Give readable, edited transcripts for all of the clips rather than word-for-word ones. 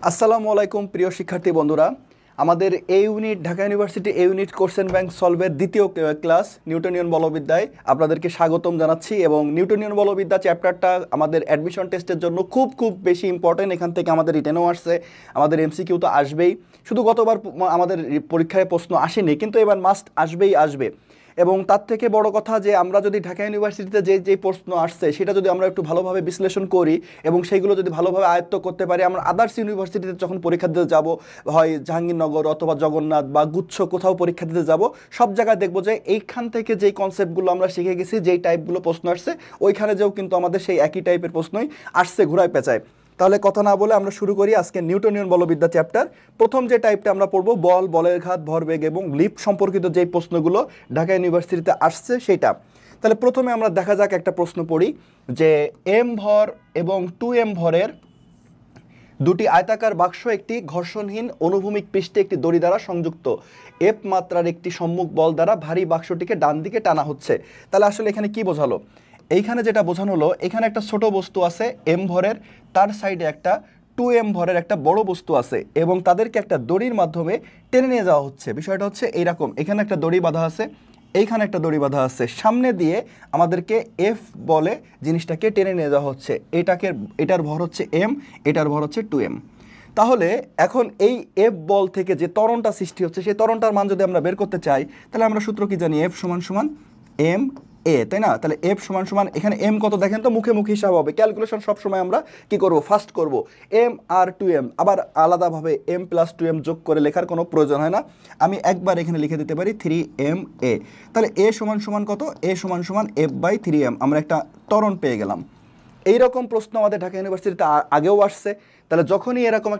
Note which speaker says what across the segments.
Speaker 1: আসসালামু আলাইকুম প্রিয় শিক্ষার্থী বন্ধুরা। আমাদের এই ইউনিট ঢাকা ইউনিভার্সিটি এই ইউনিট কোশ্চেন ব্যাংক সলভের দ্বিতীয় ক্লাস নিউটনিয়ন বলবিদ্যায় আপনাদেরকে স্বাগতম জানাচ্ছি। এবং নিউটনিয়ন বলবিদ্যা চ্যাপ্টারটা আমাদের অ্যাডমিশন টেস্টের জন্য খুব খুব বেশি ইম্পর্টেন্ট। এখান থেকে আমাদের রিটেনও আসছে, আমাদের এমসিকিউ তো আসবেই। শুধু গতবার আমাদের পরীক্ষায় প্রশ্ন আসেনি, কিন্তু এবার মাস্ট আসবেই আসবে। এবং তার থেকে বড় কথা যে আমরা যদি ঢাকা ইউনিভার্সিটিতে যে প্রশ্ন আসছে সেটা যদি আমরা একটু ভালোভাবে বিশ্লেষণ করি এবং সেইগুলো যদি ভালোভাবে আয়ত্ত করতে পারি, আমরা আদার্স ইউনিভার্সিটিতে যখন পরীক্ষা দিতে যাব, হয় জাহাঙ্গীরনগর অথবা জগন্নাথ বা গুচ্ছ কোথাও পরীক্ষা দিতে যাব, সব জায়গায় দেখবো যে এইখান থেকে যেই কনসেপ্টগুলো আমরা শিখে গেছি, যেই টাইপগুলো প্রশ্ন আসছে, ওইখানে যেও কিন্তু আমাদের সেই একই টাইপের প্রশ্নই আসছে ঘুরায় পেঁচায়। তাহলে কথা না বলে আমরা শুরু করি আজকে নিউটনিয়ন বলবিদ্যা চ্যাপ্টার। প্রথম যে টাইপটা আমরা পড়বো বল, বলের ঘাত, ভরবেগ এবং লিফট সম্পর্কিত যেই প্রশ্নগুলো ঢাকা ইউনিভার্সিটিতে আসছে সেইটা। তাহলে প্রথমে আমরা দেখা যাক একটা প্রশ্ন পড়ি যে এম ভর এবং 2m ভরের দুটি আয়তাকার বাক্স একটি ঘর্ষণহীন অনুভূমিক পৃষ্ঠে একটি দড়ি দ্বারা সংযুক্ত। এফ মাত্রার একটি সম্মুখ বল দ্বারা ভারী বাক্সটিকে ডান দিকে টানা হচ্ছে। তাহলে আসলে এখানে কি বোঝালো? এইখানে যেটা বোঝানো হলো, এখানে একটা ছোট বস্তু আছে এম ভরের, তার সাইডে একটা 2m ভরের একটা বড় বস্তু আছে এবং তাদেরকে একটা দড়ির মাধ্যমে টেনে নিয়ে যাওয়া হচ্ছে। বিষয়টা হচ্ছে এইরকম, এখানে একটা দড়ি বাঁধা আছে, এইখানে একটা দড়ি বাঁধা আছে, সামনে দিয়ে আমাদেরকে এফ বলে জিনিসটাকে টেনে নিয়ে যাওয়া হচ্ছে। এটার ভর হচ্ছে এম, এটার ভর হচ্ছে 2m। তাহলে এখন এই এফ বল থেকে যে ত্বরণটা সৃষ্টি হচ্ছে, সেই ত্বরণটার মান যদি আমরা বের করতে চাই, তাহলে আমরা সূত্র কি জানি? এফ সমান সমান এম এ, তাই না? তাহলে এফ সমান সমান, এখানে এম কত দেখেন তো, মুখে মুখে হিসাব হবে, ক্যালকুলেশন সবসময় আমরা কি করব? ফার্স্ট করব এম আর 2m, আবার আলাদাভাবে এম প্লাস 2m যোগ করে লেখার কোনো প্রয়োজন হয় না। আমি একবার এখানে লিখে দিতে পারি 3m এ। তাহলে এ সমান সমান কত? এ সমান সমান এফ বাই 3m। আমরা একটা ত্বরণ পেয়ে গেলাম। এইরকম প্রশ্ন আমাদের ঢাকা ইউনিভার্সিটিতে আগেও আসছে। তাহলে যখনই এরকম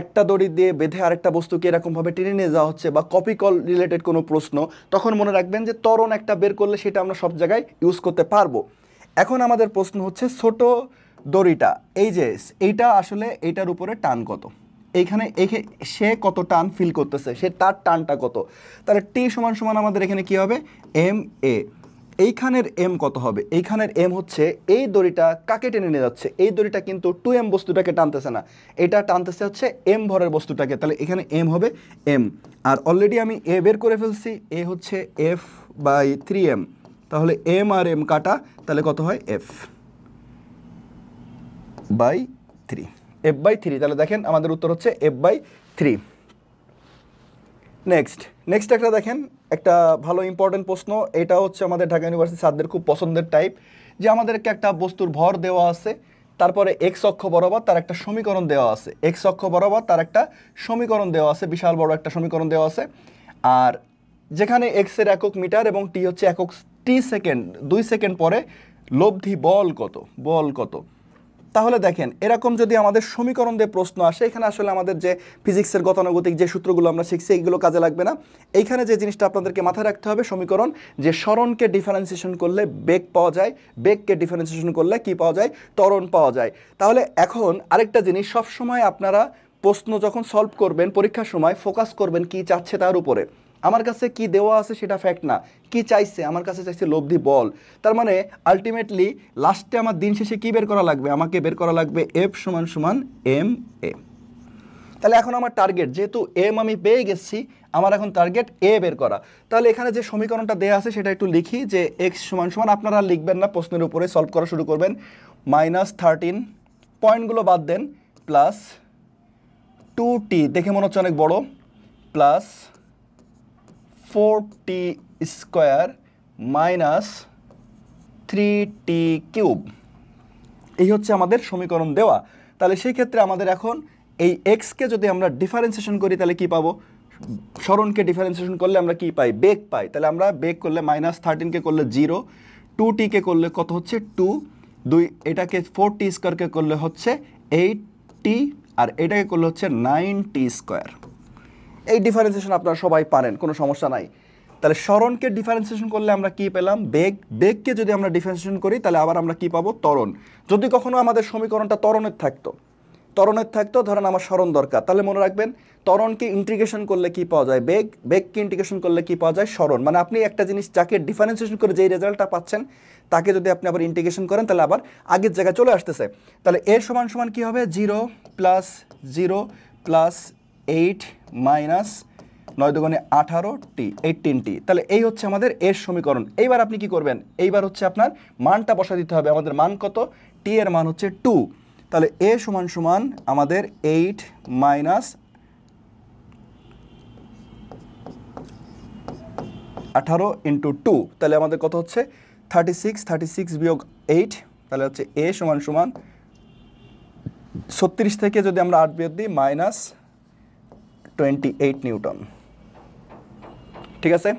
Speaker 1: একটা দড়ি দিয়ে বেঁধে আরেকটা বস্তুকে এরকমভাবে টেনে নিয়ে যাওয়া হচ্ছে বা কপি কল রিলেটেড কোনো প্রশ্ন, তখন মনে রাখবেন যে ত্বরণ একটা বের করলে সেটা আমরা সব জায়গায় ইউজ করতে পারবো। এখন আমাদের প্রশ্ন হচ্ছে ছোট দড়িটা, এই যে এইটা আসলে এইটার উপরে টান কত? এইখানে সে কত টান ফিল করতেছে, সে তার টানটা কত? তাহলে টি সমান সমান আমাদের এখানে কি হবে? M A. এইখানের এম কত হবে? এইখানের এম হচ্ছে এই দড়িটা কাকে টেনে নিয়ে যাচ্ছে? এই দড়িটা কিন্তু 2m বস্তুটাকে টানতেছে না, এটা টানতেছে হচ্ছে এম ভরের বস্তুটাকে। তাহলে এখানে এম হবে এম। আর অলরেডি আমি এ বের করে ফেলছি, এ হচ্ছে এফ বাই 3m। তাহলে এম আর এম কাটা, তাহলে কত হয়? F by 3, F by 3। তাহলে দেখেন আমাদের উত্তর হচ্ছে এফ বাই 3। নেক্সট একটা দেখেন, একটা ভালো ইম্পর্টেন্ট প্রশ্ন। এটা হচ্ছে আমাদের ঢাকা ইউনিভার্সিটি ছাত্রদের খুব পছন্দের টাইপ, যে আমাদেরকে একটা বস্তুর ভর দেওয়া আছে, তারপরে এক্স অক্ষ বরাবর তার একটা সমীকরণ দেওয়া আছে, এক্স অক্ষ বরাবর তার একটা সমীকরণ দেওয়া আছে, বিশাল বড় একটা সমীকরণ দেওয়া আছে। আর যেখানে এক্স এর একক মিটার এবং টি হচ্ছে একক টি সেকেন্ড, 2 সেকেন্ড পরে লব্ধি বল কত? তাহলে দেখেন, এরকম যদি আমাদের সমীকরণ দিয়ে প্রশ্ন আসে, এখানে আসলে আমাদের যে ফিজিক্সের গতানুগতিক যে সূত্রগুলো আমরা শিখছি এইগুলো কাজে লাগবে না। এইখানে যে জিনিসটা আপনাদেরকে মাথায় রাখতে হবে, সমীকরণ যে সরণকে ডিফারেন্সিয়েশন করলে বেগ পাওয়া যায়, বেগকে ডিফারেন্সিয়েশন করলে কি পাওয়া যায়? ত্বরণ পাওয়া যায়। তাহলে এখন আরেকটা জিনিস, সবসময় আপনারা প্রশ্ন যখন সলভ করবেন পরীক্ষার সময় ফোকাস করবেন কি চাচ্ছে তার উপরে। আমার কাছে কি দেওয়া আছে সেটা ফ্যাক্ট না, কি চাইছে? আমার কাছে চাইছে লব্ধি বল। তার মানে আলটিমেটলি লাস্টে আমার দিন শেষে কি বের করা লাগবে? আমাকে বের করা লাগবে এফ সমান সমান এম এ। তাহলে এখন আমার টার্গেট, যেহেতু এম আমি পেয়ে গেছি, আমার এখন টার্গেট এ বের করা। তাহলে এখানে যে সমীকরণটা দেওয়া আছে সেটা একটু লিখি, যে এক্স সমান সমান, আপনারা লিখবেন না, প্রশ্নের উপরে সলভ করা শুরু করবেন, -13, পয়েন্টগুলো বাদ দেন, প্লাস 2t, দেখে মনে হচ্ছে অনেক বড়, plus 4t square minus 3t cube. এই হচ্ছে আমাদের সমীকরণ দেওয়া। তাহলে সেই ক্ষেত্রে আমাদের এখন এই এক্সকে যদি আমরা ডিফারেন্সিয়েশন করি তাহলে কি পাবো? সরণকে ডিফারেন্সিয়েশন করলে আমরা কি পাই? বেগ পাই। তাহলে আমরা বেগ করলে -13কে করলে 0, 2tকে করলে কত হচ্ছে? 2, এটাকে 4t স্কোয়ারকে করলে হচ্ছে 8t, আর এটাকে করলে হচ্ছে 9t স্কোয়ার। এই ডিফারেন্সিয়েশন আপনারা সবাই পারেন, কোনো সমস্যা নাই। তাহলে সরণকে ডিফারেন্সিয়েশন করলে আমরা কি পেলাম? বেগ। বেগকে যদি আমরা ডিফারেন্সিয়েশন করি তাহলে আবার আমরা কি পাবো? ত্বরণ। যদি কখনো আমাদের সমীকরণটা ত্বরণের থাকতো, ত্বরণের থাকতো ধরেন আমার সরণ দরকার, তাহলে মনে রাখবেন ত্বরণকে ইন্টিগ্রেশন করলে কি পাওয়া যায় বেগ, বেগকে ইন্টিগ্রেশন করলে কি পাওয়া যায় সরণ। মানে আপনি একটা জিনিস যাকে ডিফারেন্সিয়েশন করে যেই রেজাল্টটা পাচ্ছেন তাকে যদি আপনি আবার ইন্টিগ্রেশন করেন তাহলে আবার আগের জায়গায় চলে আসতেছে। তাহলে এর সমান সমান কী হবে 0 + 0 + 8 মাইনাস 9 দুগুণে 18t 18t। তাহলে এই হচ্ছে আমাদের এর সমীকরণ। এইবার আপনি কি করবেন, এইবার হচ্ছে আপনার মানটা বসা দিতে হবে। আমাদের মান কত, t এর মান হচ্ছে 2। তাহলে এ সমান সমান আমাদের 8 মাইনাস 18 × 2, তাহলে আমাদের কত হচ্ছে 36, 36 বিয়োগ 8, তাহলে হচ্ছে এ সমান সমান 36 থেকে যদি আমরা 8 বিয়োগ দিই মাইনাস 28 নিউটন। ঠিক আছে,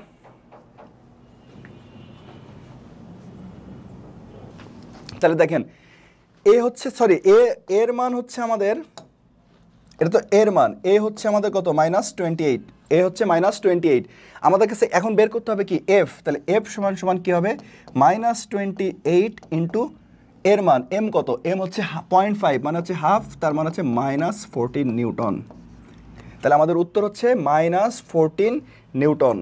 Speaker 1: তাহলে দেখেন এ হচ্ছে এর মান হচ্ছে আমাদের, এটা তো এর মান, এ হচ্ছে আমাদের কত -28, এ হচ্ছে -28। আমাদের কাছে এখন বের করতে হবে কি এফ, তাহলে এফ সমান সমান কি হবে -28 ইন্টু এর মান এম কত, এম হচ্ছে 0.5 মানে হচ্ছে হাফ, তার মানে হচ্ছে -14 নিউটন। তাহলে আমাদের উত্তর হচ্ছে -14 নিউটন।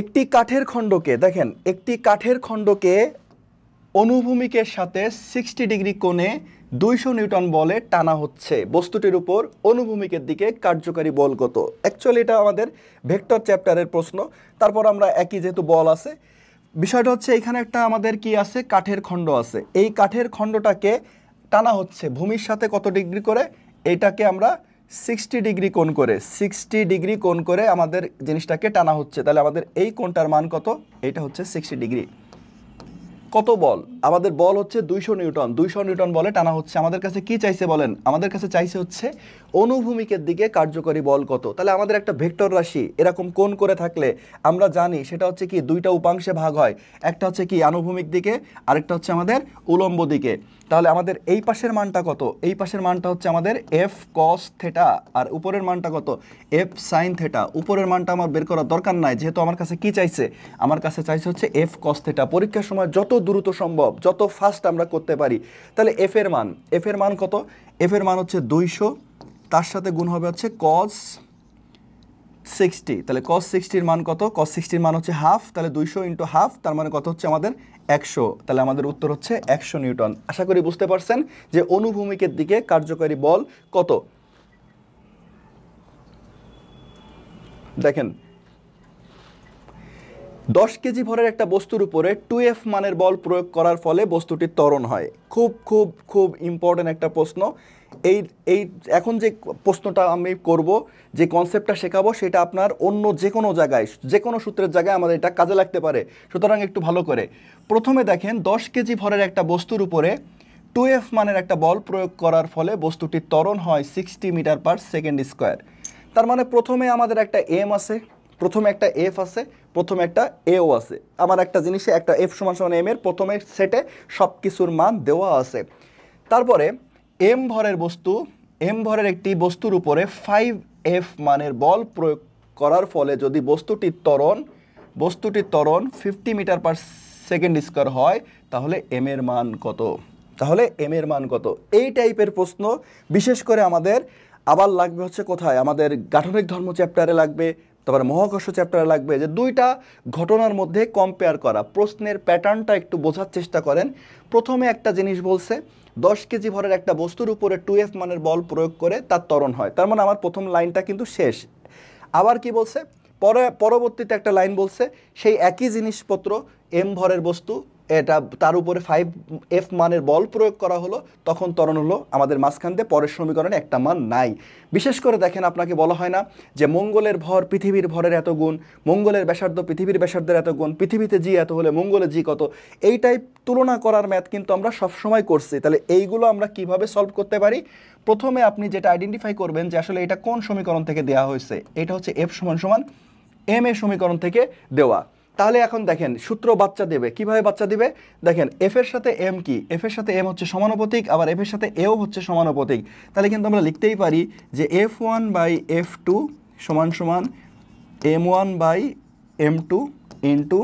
Speaker 1: একটি কাঠের খণ্ডকে দেখেন, একটি কাঠের খণ্ডকে অনুভূমিকের সাথে 60 ডিগ্রি কোণে 200 নিউটন বলে টানা হচ্ছে, বস্তুটির উপর অনুভূমিকের দিকে কার্যকারী বল কত। অ্যাকচুয়ালি এটা আমাদের ভেক্টর চ্যাপ্টারের প্রশ্ন, তারপর আমরা একই যেহেতু বল আছে, বিষয়টা হচ্ছে এখানে একটা আমাদের কি আছে কাঠের খণ্ড আছে, এই কাঠের খণ্ডটাকে টানা হচ্ছে ভূমির সাথে কত ডিগ্রি করে, এইটাকে আমরা 60 ডিগ্রি কোণ করে, 60 ডিগ্রি কোণ করে আমাদের জিনিসটাকে টানা হচ্ছে। তাহলে আমাদের এই কোণটার মান কত, এইটা হচ্ছে 60 ডিগ্রি। কত বল, আমাদের বল হচ্ছে 200 নিউটন, 200 নিউটন বলে টানা হচ্ছে। আমাদের কাছে কি চাইছে বলেন, আমাদের কাছে চাইছে হচ্ছে অনুভূমিকের দিকে কার্যকরী বল কত। তাহলে আমাদের একটা ভেক্টর রাশি এরকম কোণ করে থাকলে আমরা জানি সেটা হচ্ছে কি দুইটা উপাংশে ভাগ হয়, একটা হচ্ছে কি আনুভূমিক দিকে, আরেকটা হচ্ছে আমাদের উলম্ব দিকে। তাহলে আমাদের এই পাশের মানটা কত, এই পাশের মানটা হচ্ছে আমাদের এফ কস থেটা, আর উপরের মানটা কত এফ সাইন থেটা। উপরের মানটা আমার বের করার দরকার নাই, যেহেতু আমার কাছে কি চাইছে, আমার কাছে চাইছে হচ্ছে এফ কস থেটা। পরীক্ষার সময় যত দ্রুত সম্ভব, যত ফাস্ট আমরা করতে পারি। তাহলে এফ এর মান কত, এফ এর মান হচ্ছে 200, তার সাথে গুণ হবে হচ্ছে কস 60, তাহলে কস 60 মান কত, কস 60 মান হচ্ছে হাফ, তাহলে 200 × হাফ, তার মানে কত হচ্ছে আমাদের 100। তাহলে আমাদের উত্তর হচ্ছে 100 নিউটন। আশা করি বুঝতে পারছেন যে অনুভূমিকের দিকে কার্যকারী বল কত। দেখেন 10 কেজি ভরের একটা বস্তুর উপরে 2F মানের বল প্রয়োগ করার ফলে বস্তুটির ত্বরণ হয়। খুব খুব খুব ইম্পর্টেন্ট একটা প্রশ্ন। এই এখন যে প্রশ্নটা আমি করব, যে কনসেপ্টটা শেখাবো, সেটা আপনার অন্য যে কোনো জায়গায়, যে কোনো সূত্রের জায়গায় আমাদের এটা কাজে লাগতে পারে। সুতরাং একটু ভালো করে প্রথমে দেখেন 10 কেজি ভরের একটা বস্তুর উপরে 2F মানের একটা বল প্রয়োগ করার ফলে বস্তুটির ত্বরণ হয় 60 মিটার/সেকেন্ড স্কোয়ার। তার মানে প্রথমে আমাদের একটা এম আছে, প্রথমে একটা এফ আছে, প্রথমে একটা এও আছে। আমার একটা জিনিসে একটা এফ সমান সমান এম এর প্রথমে সেটে সব কিছুর মান দেওয়া আছে। তারপরে এম ভরের বস্তু, এম ভরের একটি বস্তুর উপরে 5F মানের বল প্রয়োগ করার ফলে যদি বস্তুটির ত্বরণ 50 মিটার/সেকেন্ড স্কোয়ার হয়, তাহলে এম এর মান কত, তাহলে এম এর মান কত। এই টাইপের প্রশ্ন বিশেষ করে আমাদের আবার লাগবে হচ্ছে কোথায়, আমাদের গাঠনিক ধর্ম চ্যাপ্টারে লাগবে, তারপরে মহাকর্ষ চ্যাপ্টারে লাগবে, যে দুইটা ঘটনার মধ্যে কম্পেয়ার করা। প্রশ্নের প্যাটার্নটা একটু বোঝার চেষ্টা করেন। প্রথমে একটা জিনিস বলছে 10 কেজি ভরের একটা বস্তুর উপরে 2F মানের বল প্রয়োগ করে তার ত্বরণ হয়, তার মানে আমার প্রথম লাইনটা কিন্তু শেষ। আবার কি বলছে, পরবর্তীতে একটা লাইন বলছে সেই একই জিনিসপত্র এম ভরের বস্তু, এটা তার উপরে 5F মানের বল প্রয়োগ করা হলো, তখন ত্বরণ হলো। আমাদের মাঝখান দিয়ে পরের সমীকরণে একটা মান নাই। বিশেষ করে দেখেন আপনাকে বলা হয় না যে মঙ্গলের ভর পৃথিবীর ভরের এত গুণ, মঙ্গলের ব্যাসার্ধ পৃথিবীর ব্যাসার্ধের এত গুণ, পৃথিবীতে জি এত হলে মঙ্গলে জি কত। এই টাইপ তুলনা করার ম্যাথ কিন্তু আমরা সবসময় করছি। তাহলে এইগুলো আমরা কিভাবে সলভ করতে পারি, প্রথমে আপনি যেটা আইডেন্টিফাই করবেন যে আসলে এটা কোন সমীকরণ থেকে দেওয়া হয়েছে, এটা হচ্ছে এফ সমান সমান এম এর সমীকরণ থেকে দেওয়া। তাহলে এখন দেখেন সূত্র বাচ্চা দেবে, কিভাবে বাচ্চা দিবে, দেখেন এফ এর সাথে এম কি, এফ এর সাথে এম হচ্ছে সমানুপাতিক, আবার এফ এর সাথে এও হচ্ছে সমানুপাতিক। তাহলে কিন্তু আমরা লিখতেই পারি যে F1/F2 সমান সমান M1/M2 ইন্টু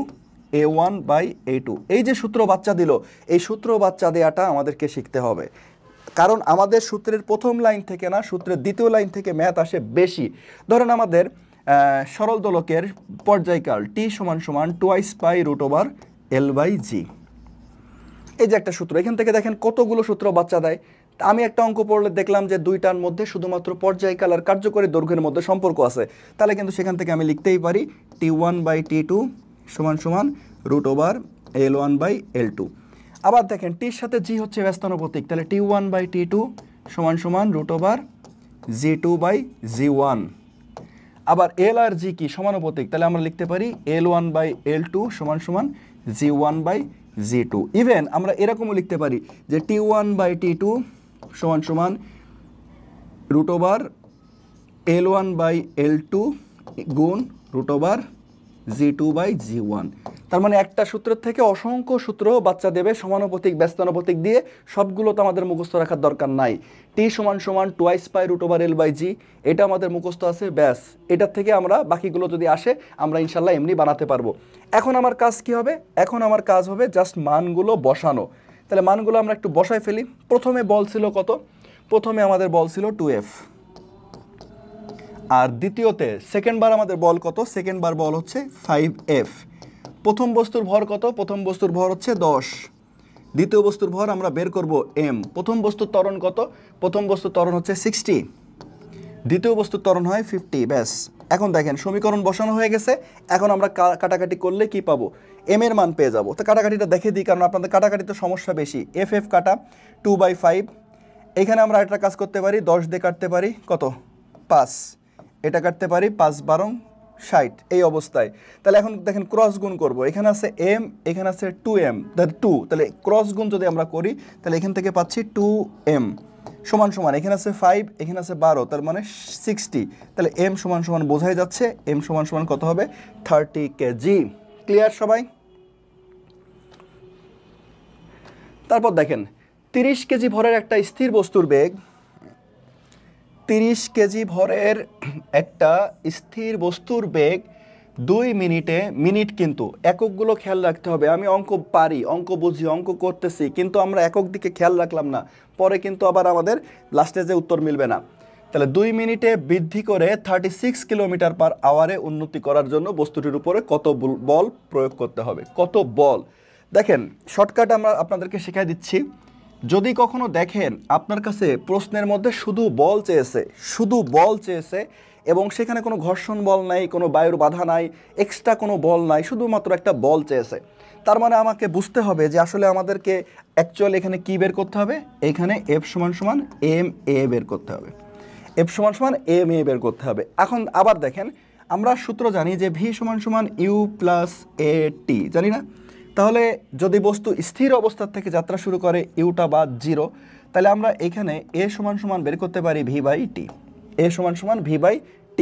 Speaker 1: A1/A2। এই যে সূত্র বাচ্চা দিল, এই সূত্র বাচ্চা দেওয়াটা আমাদেরকে শিখতে হবে, কারণ আমাদের সূত্রের প্রথম লাইন থেকে না, সূত্রের দ্বিতীয় লাইন থেকে ম্যাথ আসে বেশি। ধরেন আমাদের সরল দোলকের পর্যায়কাল T = 2π√L/g। এই যে একটা সূত্র, এখান থেকে দেখেন কতগুলো সূত্র বাচ্চা দেয়। আমি একটা অঙ্ক পড়লে দেখলাম যে দুইটার মধ্যে শুধুমাত্র পর্যায়কাল আর কার্যকরী দৈর্ঘ্যের মধ্যে সম্পর্ক আছে, তাহলে কিন্তু সেখান থেকে আমি লিখতেই পারি T1/T2 = √L1/L2। আবার দেখেন টির সাথে জি হচ্ছে ব্যস্তানুপাতিক, তাহলে T1/T2 = √G2/G1। আবার এল আর জি কি সমানুপাতিক, তাহলে আমরা লিখতে পারি L1/L2 = G1/G2। ইভেন আমরা এরকমও লিখতে পারি যে T1/T2 = √L1/L2 গুণ √G2/G1। তার মানে একটা সূত্রের থেকে অসংখ্য সূত্র বাচ্চা দেবে সমানুপাতিক ব্যস্তানুপাতিক দিয়ে, সবগুলো তো আমাদের মুখস্থ রাখার দরকার নাই। T = 2π√L/g, এটা আমাদের মুখস্থ আছে, ব্যাস। এটার থেকে আমরা বাকিগুলো যদি আসে আমরা ইনশাল্লাহ এমনি বানাতে পারবো। এখন আমার কাজ কি হবে? এখন আমার কাজ হবে জাস্ট মানগুলো বসানো। তাহলে মানগুলো আমরা একটু বসায় ফেলি। প্রথমে বল ছিল কত? প্রথমে আমাদের বল ছিল 2F। আর দ্বিতীয়তে সেকেন্ড বার আমাদের বল কত? সেকেন্ড বার বল হচ্ছে 5F। প্রথম বস্তুর ভর কত? প্রথম বস্তুর ভর হচ্ছে 10। দ্বিতীয় বস্তুর ভর আমরা বের করব m। প্রথম বস্তুর ত্বরণ কত? প্রথম বস্তুর ত্বরণ হচ্ছে 60, দ্বিতীয় বস্তুর ত্বরণ হয় 50। ব্যাস, এখন দেখেন সমীকরণ বসানো হয়ে গেছে। এখন আমরা কাটাকাটি করলে কি পাবো? m এর মান পেয়ে যাবো। তো কাটাকাটিটা দেখে দিই, কারণ আপনাদের কাটাকাটিতে সমস্যা বেশি। FF কাটা 2/5। এখানে আমরা একটা কাজ করতে পারি, 10 দিয়ে কাটতে পারি কত? 5। এটা কাটতে পারি 5×12 = 60 এই অবস্থায়। তাহলে এখন দেখেন ক্রস গুণ করব, এখানে আছে m, এখানে আছে 2m, 2। তাহলে ক্রস গুণ যদি আমরা করি তাহলে এখান থেকে পাচ্ছি 2m সমান এখানে আছে 5, এখানে আছে 12, তার মানে 60। তাহলে m সমান বোঝাই যাচ্ছে m সমান কত হবে? 30 কেজি। ক্লিয়ার সবাই? তারপর দেখেন 30 কেজি ভরের একটা স্থির বস্তুর বেগ, 30 কেজি ভরের একটা স্থির বস্তুর বেগ 2 মিনিটে, মিনিট কিন্তু এককগুলো খেয়াল রাখতে হবে। আমি অঙ্ক পারি, অঙ্ক বুঝি, অঙ্ক করতেছি, কিন্তু আমরা একক দিকে খেয়াল রাখলাম না, পরে কিন্তু আবার আমাদের লাস্টে যে উত্তর মিলবে না। তাহলে 2 মিনিটে বৃদ্ধি করে 36 কিলোমিটার/আওয়ারে উন্নতি করার জন্য বস্তুটির উপরে কত বল প্রয়োগ করতে হবে? কত বল? দেখেন শর্টকাট আমরা আপনাদেরকে শেখাই দিচ্ছি। যদি কখনো দেখেন আপনার কাছে প্রশ্নের মধ্যে শুধু বল চেয়েছে এবং সেখানে কোনো ঘর্ষণ বল নাই, কোনো বায়ুর বাধা নাই, এক্সট্রা কোনো বল নাই, শুধুমাত্র একটা বল চেয়েছে, তার মানে আমাকে বুঝতে হবে যে আসলে আমাদেরকে অ্যাকচুয়ালি এখানে কি বের করতে হবে? এখানে F = ma বের করতে হবে। F = ma বের করতে হবে। এখন আবার দেখেন আমরা সূত্র জানি যে V = U + AT, জানি না? তাহলে যদি বস্তু স্থির অবস্থার থেকে যাত্রা শুরু করে, ইউটা বাদ 0, তাহলে আমরা এখানে a = বের করতে পারি v/t। a = v/t।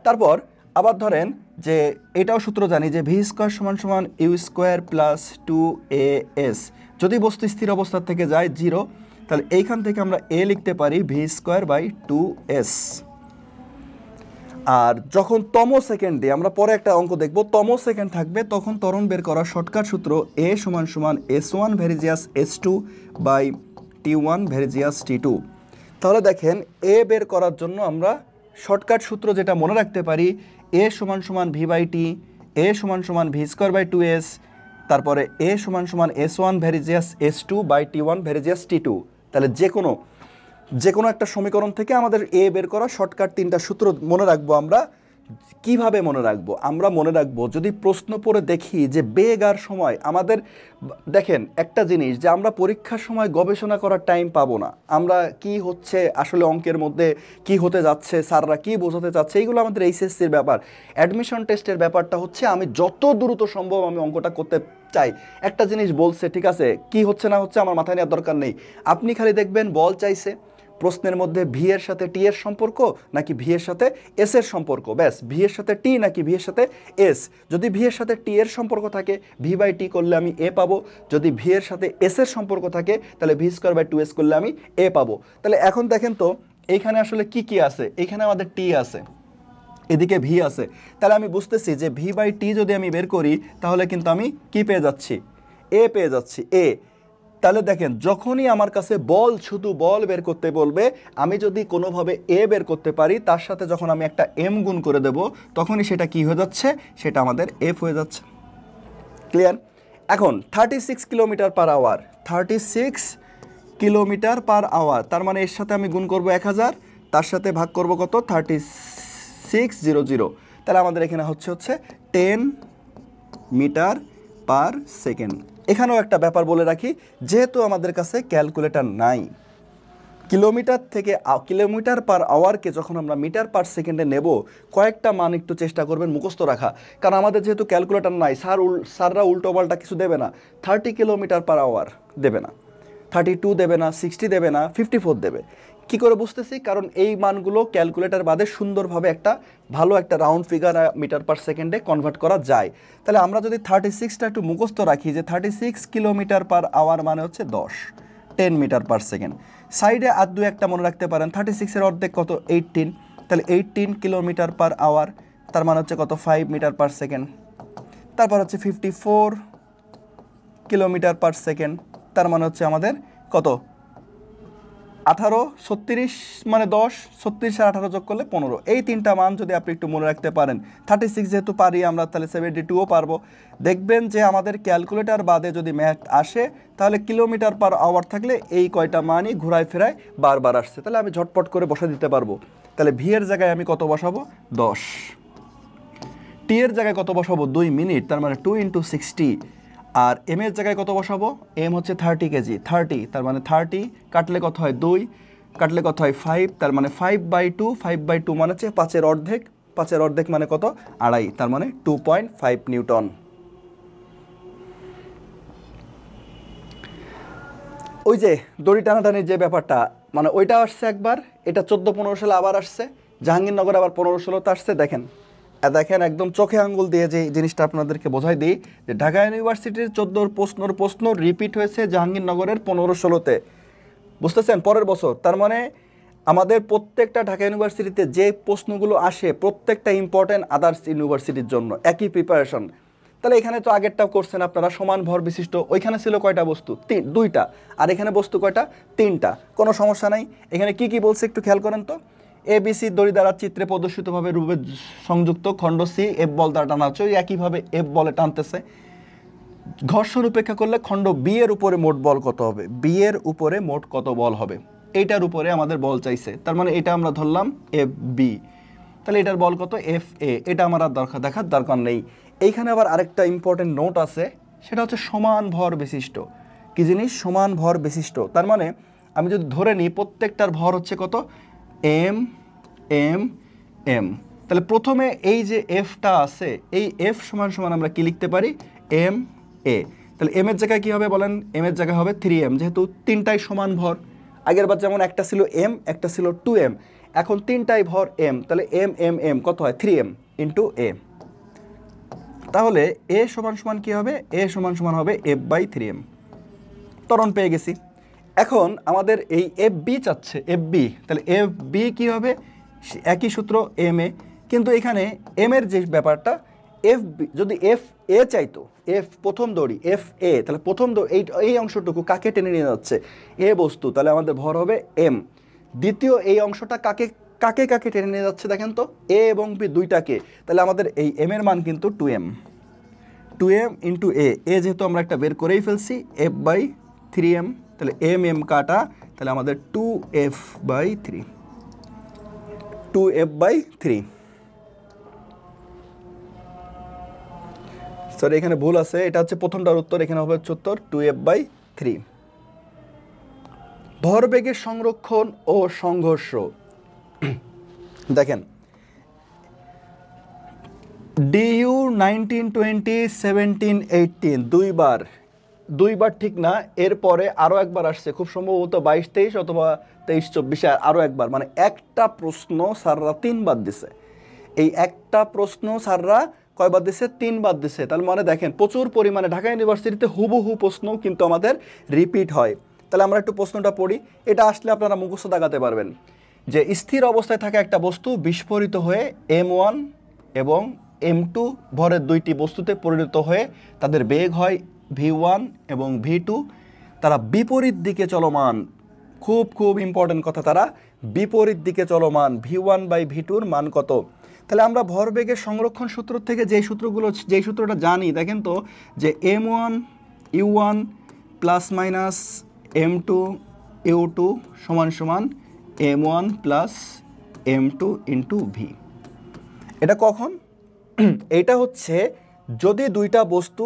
Speaker 1: তারপর আবার ধরেন যে এটাও সূত্র জানি যে v² = u² + 2as। যদি বস্তু স্থির অবস্থার থেকে যায় 0, তাহলে এইখান থেকে আমরা a লিখতে পারি v²/2s। আর যখন তম সেকেন্ডে, আমরা পরে একটা অঙ্ক দেখব, তম সেকেন্ড থাকবে, তখন ত্বরণ বের করার শর্টকাট সূত্র a = s1/T1/T2। তাহলে দেখেন a বের করার জন্য আমরা শর্টকাট সূত্র যেটা মনে রাখতে পারি, a = v/t, a = v²/2s, তারপরে a = s1/S2/T1/T2। তাহলে যে কোনো একটা সমীকরণ থেকে আমাদের এ বের করা শর্টকাট 3টা সূত্র মনে রাখবো। আমরা কিভাবে মনে রাখবো? আমরা মনে রাখবো যদি প্রশ্ন পড়ে দেখি যে বেগ আর সময়, আমাদের দেখেন একটা জিনিস যে আমরা পরীক্ষার সময় গবেষণা করার টাইম পাবো না। আমরা কি হচ্ছে আসলে অঙ্কের মধ্যে, কি হতে যাচ্ছে, স্যাররা কি বোঝাতে চাচ্ছে, এইগুলো আমাদের এইচএসসির ব্যাপার। অ্যাডমিশন টেস্টের ব্যাপারটা হচ্ছে আমি যত দ্রুত সম্ভব আমি অঙ্কটা করতে চাই। একটা জিনিস বলছে, ঠিক আছে, কি হচ্ছে না হচ্ছে আমার মাথায় নেওয়ার দরকার নেই। আপনি খালি দেখবেন বল চাইছে, প্রশ্নের মধ্যে ভি এর সাথে টি এর সম্পর্ক নাকি ভি এর সাথে এস এর সম্পর্ক, ব্যাস, ভি এর সাথে টি নাকি ভি এর সাথে এস। যদি ভি এর সাথে টি এর সম্পর্ক থাকে v/t করলে আমি এ পাবো, যদি ভি এর সাথে এস এর সম্পর্ক থাকে তাহলে v²/2s করলে আমি এ পাবো। তাহলে এখন দেখেন তো এইখানে আসলে কি কি আছে? এইখানে আমাদের টি আছে, এদিকে ভি আছে, তাহলে আমি বুঝতেছি যে ভি বাই টি যদি আমি বের করি তাহলে কিন্তু আমি কি পেয়ে যাচ্ছি, এ পেয়ে যাচ্ছি, এ। তাহলে দেখেন যখনই আমার কাছে বল, শুধু বল বের করতে বলবে, আমি যদি কোনোভাবে এ বের করতে পারি, তার সাথে যখন আমি একটা এম গুণ করে দেব, তখনই সেটা কি হয়ে যাচ্ছে, সেটা আমাদের এফ হয়ে যাচ্ছে। ক্লিয়ার? এখন 36 kilometre per hour, 36 kilometre per hour, তার মানে এর সাথে আমি গুণ করব 1000, তার সাথে ভাগ করব কত, 3600, তাহলে আমাদের এখানে হচ্ছে 10 মিটার পার সেকেন্ড। এখানেও একটা ব্যাপার বলে রাখি, যেহেতু আমাদের কাছে ক্যালকুলেটর নাই, কিলোমিটার পার আওয়ারকে যখন আমরা মিটার পার সেকেন্ডে নেব, কয়েকটা মান একটু চেষ্টা করবেন মুখস্থ রাখা, কারণ আমাদের যেহেতু ক্যালকুলেটর নাই, স্যাররা উল্টো পাল্টা কিছু দেবে না, 30 কিলোমিটার পার আওয়ার দেবে না, 32 দেবে না, 60 দেবে না, 54 দেবে। কি করে বুঝতেছি? কারণ এই মানগুলো ক্যালকুলেটর বাদে সুন্দরভাবে একটা ভালো একটা রাউন্ড ফিগার মিটার পার সেকেন্ডে কনভার্ট করা যায়। তাহলে আমরা যদি 36টা একটু মুখস্থ রাখি, যে 36 কিলোমিটার পার আওয়ার মানে হচ্ছে 10 মিটার পার সেকেন্ড। সাইডে আর দু একটা মনে রাখতে পারেন, 36-এর অর্ধেক কত, 18, তাহলে 18 কিলোমিটার পার আওয়ার, তার মানে হচ্ছে কত, 5 মিটার পার সেকেন্ড। তারপর হচ্ছে 54 কিলোমিটার পার সেকেন্ড, তার মানে হচ্ছে আমাদের কত, 18, 36 মানে 10, 36 আর 18 যোগ করলে 15। এই তিনটা মান যদি আপনি একটু মনে রাখতে পারেন, 36 যেহেতু পারি আমরা, তাহলে 72ও পারবো। দেখবেন যে আমাদের ক্যালকুলেটর বাদে যদি ম্যাথ আসে, তাহলে কিলোমিটার পার আওয়ার থাকলে এই কয়টা মানই ঘুরায় ফেরায় বারবার আসছে, তাহলে আমি ঝটপট করে বসে দিতে পারবো। তাহলে ভি এর জায়গায় আমি কত বসাবো, 10। টি এর জায়গায় কত বসাবো, 2 মিনিট, তার মানে 2 × 60। আর এম এর জায়গায় কত বসাবো, এম হচ্ছে 30 কেজি, 30, তার মানে 30 কাটলে কত হয়, 2 কাটলে কত হয়, 5, তার মানে 5/2, 5/2 মানে হচ্ছে 5-এর অর্ধেক, 5-এর অর্ধেক মানে কত, 2.5, তার মানে 2.5 নিউটন। ওই যে দড়ি টানাটানির যে ব্যাপারটা, মানে ওইটা আসছে একবার, এটা 14-15 সালে আবার আসছে, জাহাঙ্গীরনগরে আবার 15-16তে আসছে। দেখেন একদম চোখে আঙ্গুল দিয়ে যে জিনিসটা আপনাদেরকে বোঝাই দিই, যে ঢাকা ইউনিভার্সিটির 14 প্রশ্ন রিপিট হয়েছে জাহাঙ্গীরনগরের 15-16তে, বুঝতেছেন, পরের বছর। তার মানে আমাদের প্রত্যেকটা ঢাকা ইউনিভার্সিটিতে যে প্রশ্নগুলো আসে, প্রত্যেকটা ইম্পর্টেন্ট আদার্স ইউনিভার্সিটির জন্য একই প্রিপারেশন। তাহলে এখানে তো আগেরটাও করছেন আপনারা, সমান ভর বিশিষ্ট, ওইখানে ছিল কয়টা বস্তু, 2টা, আর এখানে বস্তু কয়টা, 3টা, কোনো সমস্যা নাই। এখানে কি কি বলছে একটু খেয়াল করেন তো। এ বি সি দড়ি দ্বারা চিত্রে প্রদর্শিতভাবে রূপে সংযুক্ত খণ্ড সি এফ বল দ্বারা টানা হচ্ছে, ওই একইভাবে এফ বলে টানতেছে। ঘর্ষণ উপেক্ষা করলে খণ্ড বি এর উপরে মোট বল কত হবে, বি এর উপরে মোট কত বল হবে, এইটার উপরে আমাদের বল চাইছে, তার মানে এটা আমরা ধরলাম এফ বি, তাহলে এটার বল কত, এফ এ, এটা আমার আর দেখার দরকার নেই। এইখানে আবার আরেকটা ইম্পর্টেন্ট নোট আছে, সেটা হচ্ছে সমান ভর বিশিষ্ট। কি জিনিস, সমান ভর বিশিষ্ট, তার মানে আমি যদি ধরে নিই প্রত্যেকটার ভর হচ্ছে কত, এম এম এম, তাহলে প্রথমে এই যে এফটা আছে, এই এফ সমান সমান আমরা কি লিখতে পারি, এম এ। তাহলে এম এর জায়গায় কি হবে বলেন, এম এর জায়গায় হবে 3m, যেহেতু তিনটাই সমান ভর। আগের বার যেমন একটা ছিল এম, একটা ছিল 2m, এখন তিনটাই ভর এম, তাহলে এম এম এম কত হয়, 3m × এ। তাহলে এ সমান সমান কি হবে, এ সমান সমান হবে f/3m। ত্বরণ পেয়ে গেছি। এখন আমাদের এই এফ বি চাচ্ছে, এফ বি, তাহলে এফ বি কী হবে, একই সূত্র এম এ, কিন্তু এখানে এম এর যে ব্যাপারটা, এফ বি যদি এফ এ চাইতো, এফ প্রথম দড়ি এফ এ, তাহলে প্রথম এই অংশটুকু কাকে টেনে নিয়ে যাচ্ছে, এ বস্তু, তাহলে আমাদের ভর হবে এম। দ্বিতীয় এই অংশটা কাকে কাকে কাকে টেনে নিয়ে যাচ্ছে দেখেন তো, এ এবং বি দুইটাকে, তাহলে আমাদের এই এম এর মান কিন্তু 2m, 2m × এ যেহেতু আমরা একটা বের করেই ফেলছি, f/3m, তাহলে এম এম কাটা, তাহলে আমাদের 2f/3, 2f/3। সরি এখানে ভুল আছে, এটা হচ্ছে প্রথমটার উত্তর, এখানে হবে উত্তর 2f/3। ভরবেগের সংরক্ষণ ও সংঘর্ষ, দেখেন ডিইউ 19, 20, 17, 18 দুইবার ঠিক না, এরপরে আরও একবার আসছে, খুব সম্ভবত 22, 23 অথবা 23, 24 আরও একবার, মানে একটা প্রশ্ন স্যাররা 3বার দিছে। এই একটা প্রশ্ন স্যাররা কয়বার দিছে, 3বার দিছে। তাহলে মানে দেখেন প্রচুর পরিমাণে ঢাকা ইউনিভার্সিটিতে হুবহু প্রশ্ন কিন্তু আমাদের রিপিট হয়। তাহলে আমরা একটু প্রশ্নটা পড়ি, এটা আসলে আপনারা মুখস্থ দাগাতে পারবেন। যে স্থির অবস্থায় থাকা একটা বস্তু বিস্ফোরিত হয়ে M1 এবং M2 ভরের দুইটি বস্তুতে পরিণত হয়ে তাদের বেগ হয় V1 এবং V2, তারা বিপরীত দিকে চলমান। খুব খুব ইম্পর্টেন্ট কথা, তারা বিপরীত দিকে চলমান। V1/V2-র মান কত? তাহলে আমরা ভরবেগের সংরক্ষণ সূত্র থেকে যেই সূত্রটা জানি, দেখেন তো, যে M1 U1 plus minus M2 U2 সমান সমান M1 plus M2 into V। এটা কখন? এটা হচ্ছে যদি দুইটা বস্তু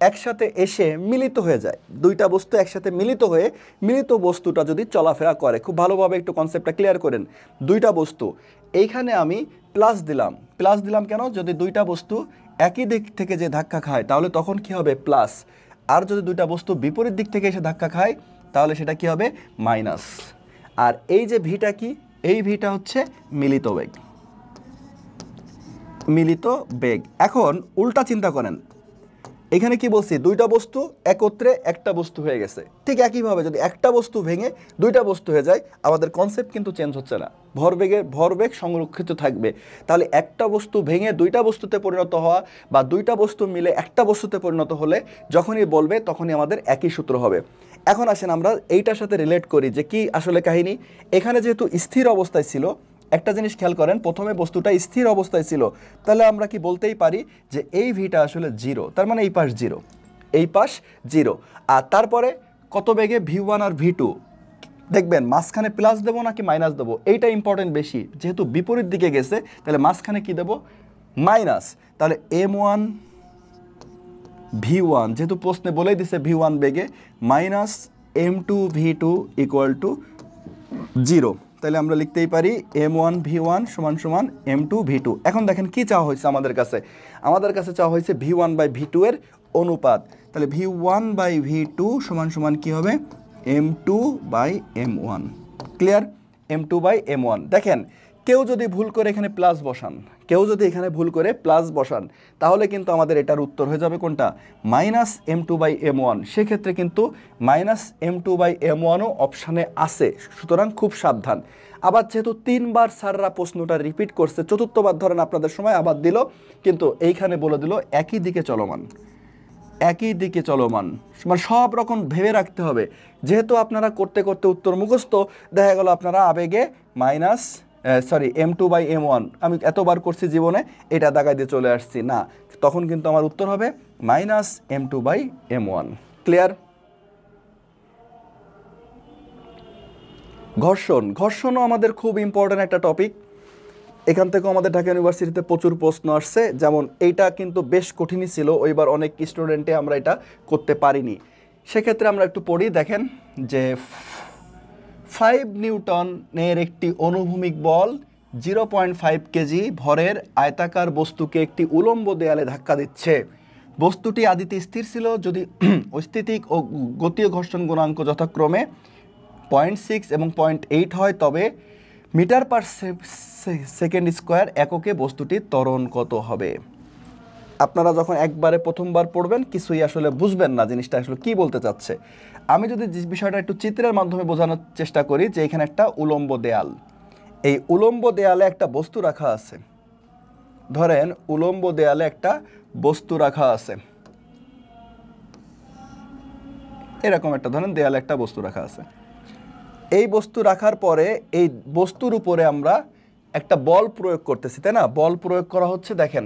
Speaker 1: একসাথে এসে মিলিত হয়ে যায়, দুইটা বস্তু একসাথে মিলিত হয়ে মিলিত বস্তুটা যদি চলাফেরা করে। খুব ভালোভাবে একটু কনসেপ্টটা ক্লিয়ার করেন। দুইটা বস্তু, এইখানে আমি প্লাস দিলাম কেন? যদি দুইটা বস্তু একই দিক থেকে যে ধাক্কা খায় তাহলে তখন কি হবে? প্লাস। আর যদি দুইটা বস্তু বিপরীত দিক থেকে এসে ধাক্কা খায় তাহলে সেটা কি হবে? মাইনাস। আর এই যে ভিটা কি? এই ভিটা হচ্ছে মিলিত বেগ। এখন উল্টা চিন্তা করেন, এখানে কি বলছি? দুইটা বস্তু একত্রে একটা বস্তু হয়ে গেছে। ঠিক একইভাবে যদি একটা বস্তু ভেঙে দুইটা বস্তু হয়ে যায়, আমাদের কনসেপ্ট কিন্তু চেঞ্জ হচ্ছে না, ভরবেগ সংরক্ষিত থাকবে। তাহলে একটা বস্তু ভেঙে দুইটা বস্তুতে পরিণত হওয়া বা দুইটা বস্তু মিলে একটা বস্তুতে পরিণত হলে যখনই বলবে তখনই আমাদের একই সূত্র হবে। এখন আসেন আমরা এইটার সাথে রিলেট করি যে কি আসলে কাহিনী। এখানে যেহেতু স্থির অবস্থায় ছিল, একটা জিনিস খেয়াল করেন, প্রথমে বস্তুটা স্থির অবস্থায় ছিল, তাহলে আমরা কি বলতেই পারি যে এই ভিটা আসলে জিরো, তার মানে এই পাশ জিরো। আর তারপরে কত বেগে? V1 আর V2। দেখবেন মাঝখানে প্লাস দেবো নাকি মাইনাস দেবো, এইটা ইম্পর্টেন্ট বেশি। যেহেতু বিপরীত দিকে গেছে তাহলে মাঝখানে কি দেবো? মাইনাস। তাহলে M1 V1, যেহেতু প্রশ্নে বলেই দিছে V1 বেগে, minus M2 V2 equal to 0। তাহলে আমরা লিখতেই পারি M1 V1 সমান সমান M2 V2। এখন দেখেন কি চাওয়া হয়েছে আমাদের কাছে চাওয়া হয়েছে V1/V2 এর অনুপাত। তাহলে V1/V2 সমান সমান কি হবে? M2/M1। ক্লিয়ার? M2/M1। দেখেন, কেউ যদি ভুল করে এখানে প্লাস বসান তাহলে কিন্তু আমাদের এটার উত্তর হয়ে যাবে কোনটা? Minus M2/M1। সেক্ষেত্রে কিন্তু মাইনাস M2/M1ও অপশানে আছে, সুতরাং খুব সাবধান। আবার যেহেতু 3 বার স্যাররা প্রশ্নটা রিপিট করছে, চতুর্থবার ধরেন আপনাদের সময় আবার দিল, কিন্তু এইখানে বলে দিল একই দিকে চলমান, মানে সব রকম ভেবে রাখতে হবে। যেহেতু আপনারা করতে করতে উত্তর মুখস্থ, দেখা গেল আপনারা আবেগে M2/M1 আমি এতবার করছি জীবনে, এটা দাগায় দিয়ে চলে আসছি না, তখন কিন্তু আমার উত্তর হবে মাইনাস M2/M1। ক্লিয়ার? ঘর্ষণও আমাদের খুব ইম্পর্ট্যান্ট একটা টপিক। এখান থেকেও আমাদের ঢাকা ইউনিভার্সিটিতে প্রচুর প্রশ্ন আসছে। যেমন এইটা কিন্তু বেশ কঠিনই ছিল, ওইবার অনেক স্টুডেন্টে আমরা এটা করতে পারিনি। সেক্ষেত্রে আমরা একটু পড়ি। দেখেন যে 5 নিউটনের একটি অনুভূমিক বল 0.5 কেজি ভরের আয়তাকার বস্তুকে একটি উলম্ব দেয়ালে ধাক্কা দিচ্ছে। বস্তুটি আদিতে স্থির ছিল। যদি স্থিতিক ও গতীয় ঘর্ষণ গুণাঙ্ক যথাক্রমে 0.6 এবং 0.8 হয়, তবে মিটার পার সেকেন্ড স্কোয়ার এককে বস্তুটির ত্বরণ কত হবে? আপনারা যখন একবারে প্রথমবার পড়বেন কিছুই আসলে বুঝবেন না জিনিসটা আসলে কি বলতে চাচ্ছে। আমি যদি বিষয়টা একটু চিত্রের মাধ্যমে বোঝানোর চেষ্টা করি, যে এখানে একটা উলম্ব দেয়াল, এই উলম্ব দেয়ালে একটা বস্তু রাখা আছে। ধরেন উলম্ব দেয়ালে একটা বস্তু রাখা আছে, এরকম একটা ধরেন দেয়ালে একটা বস্তু রাখা আছে। এই বস্তু রাখার পরে এই বস্তুর উপরে আমরা একটা বল প্রয়োগ করতেছি, তাই না? বল প্রয়োগ করা হচ্ছে, দেখেন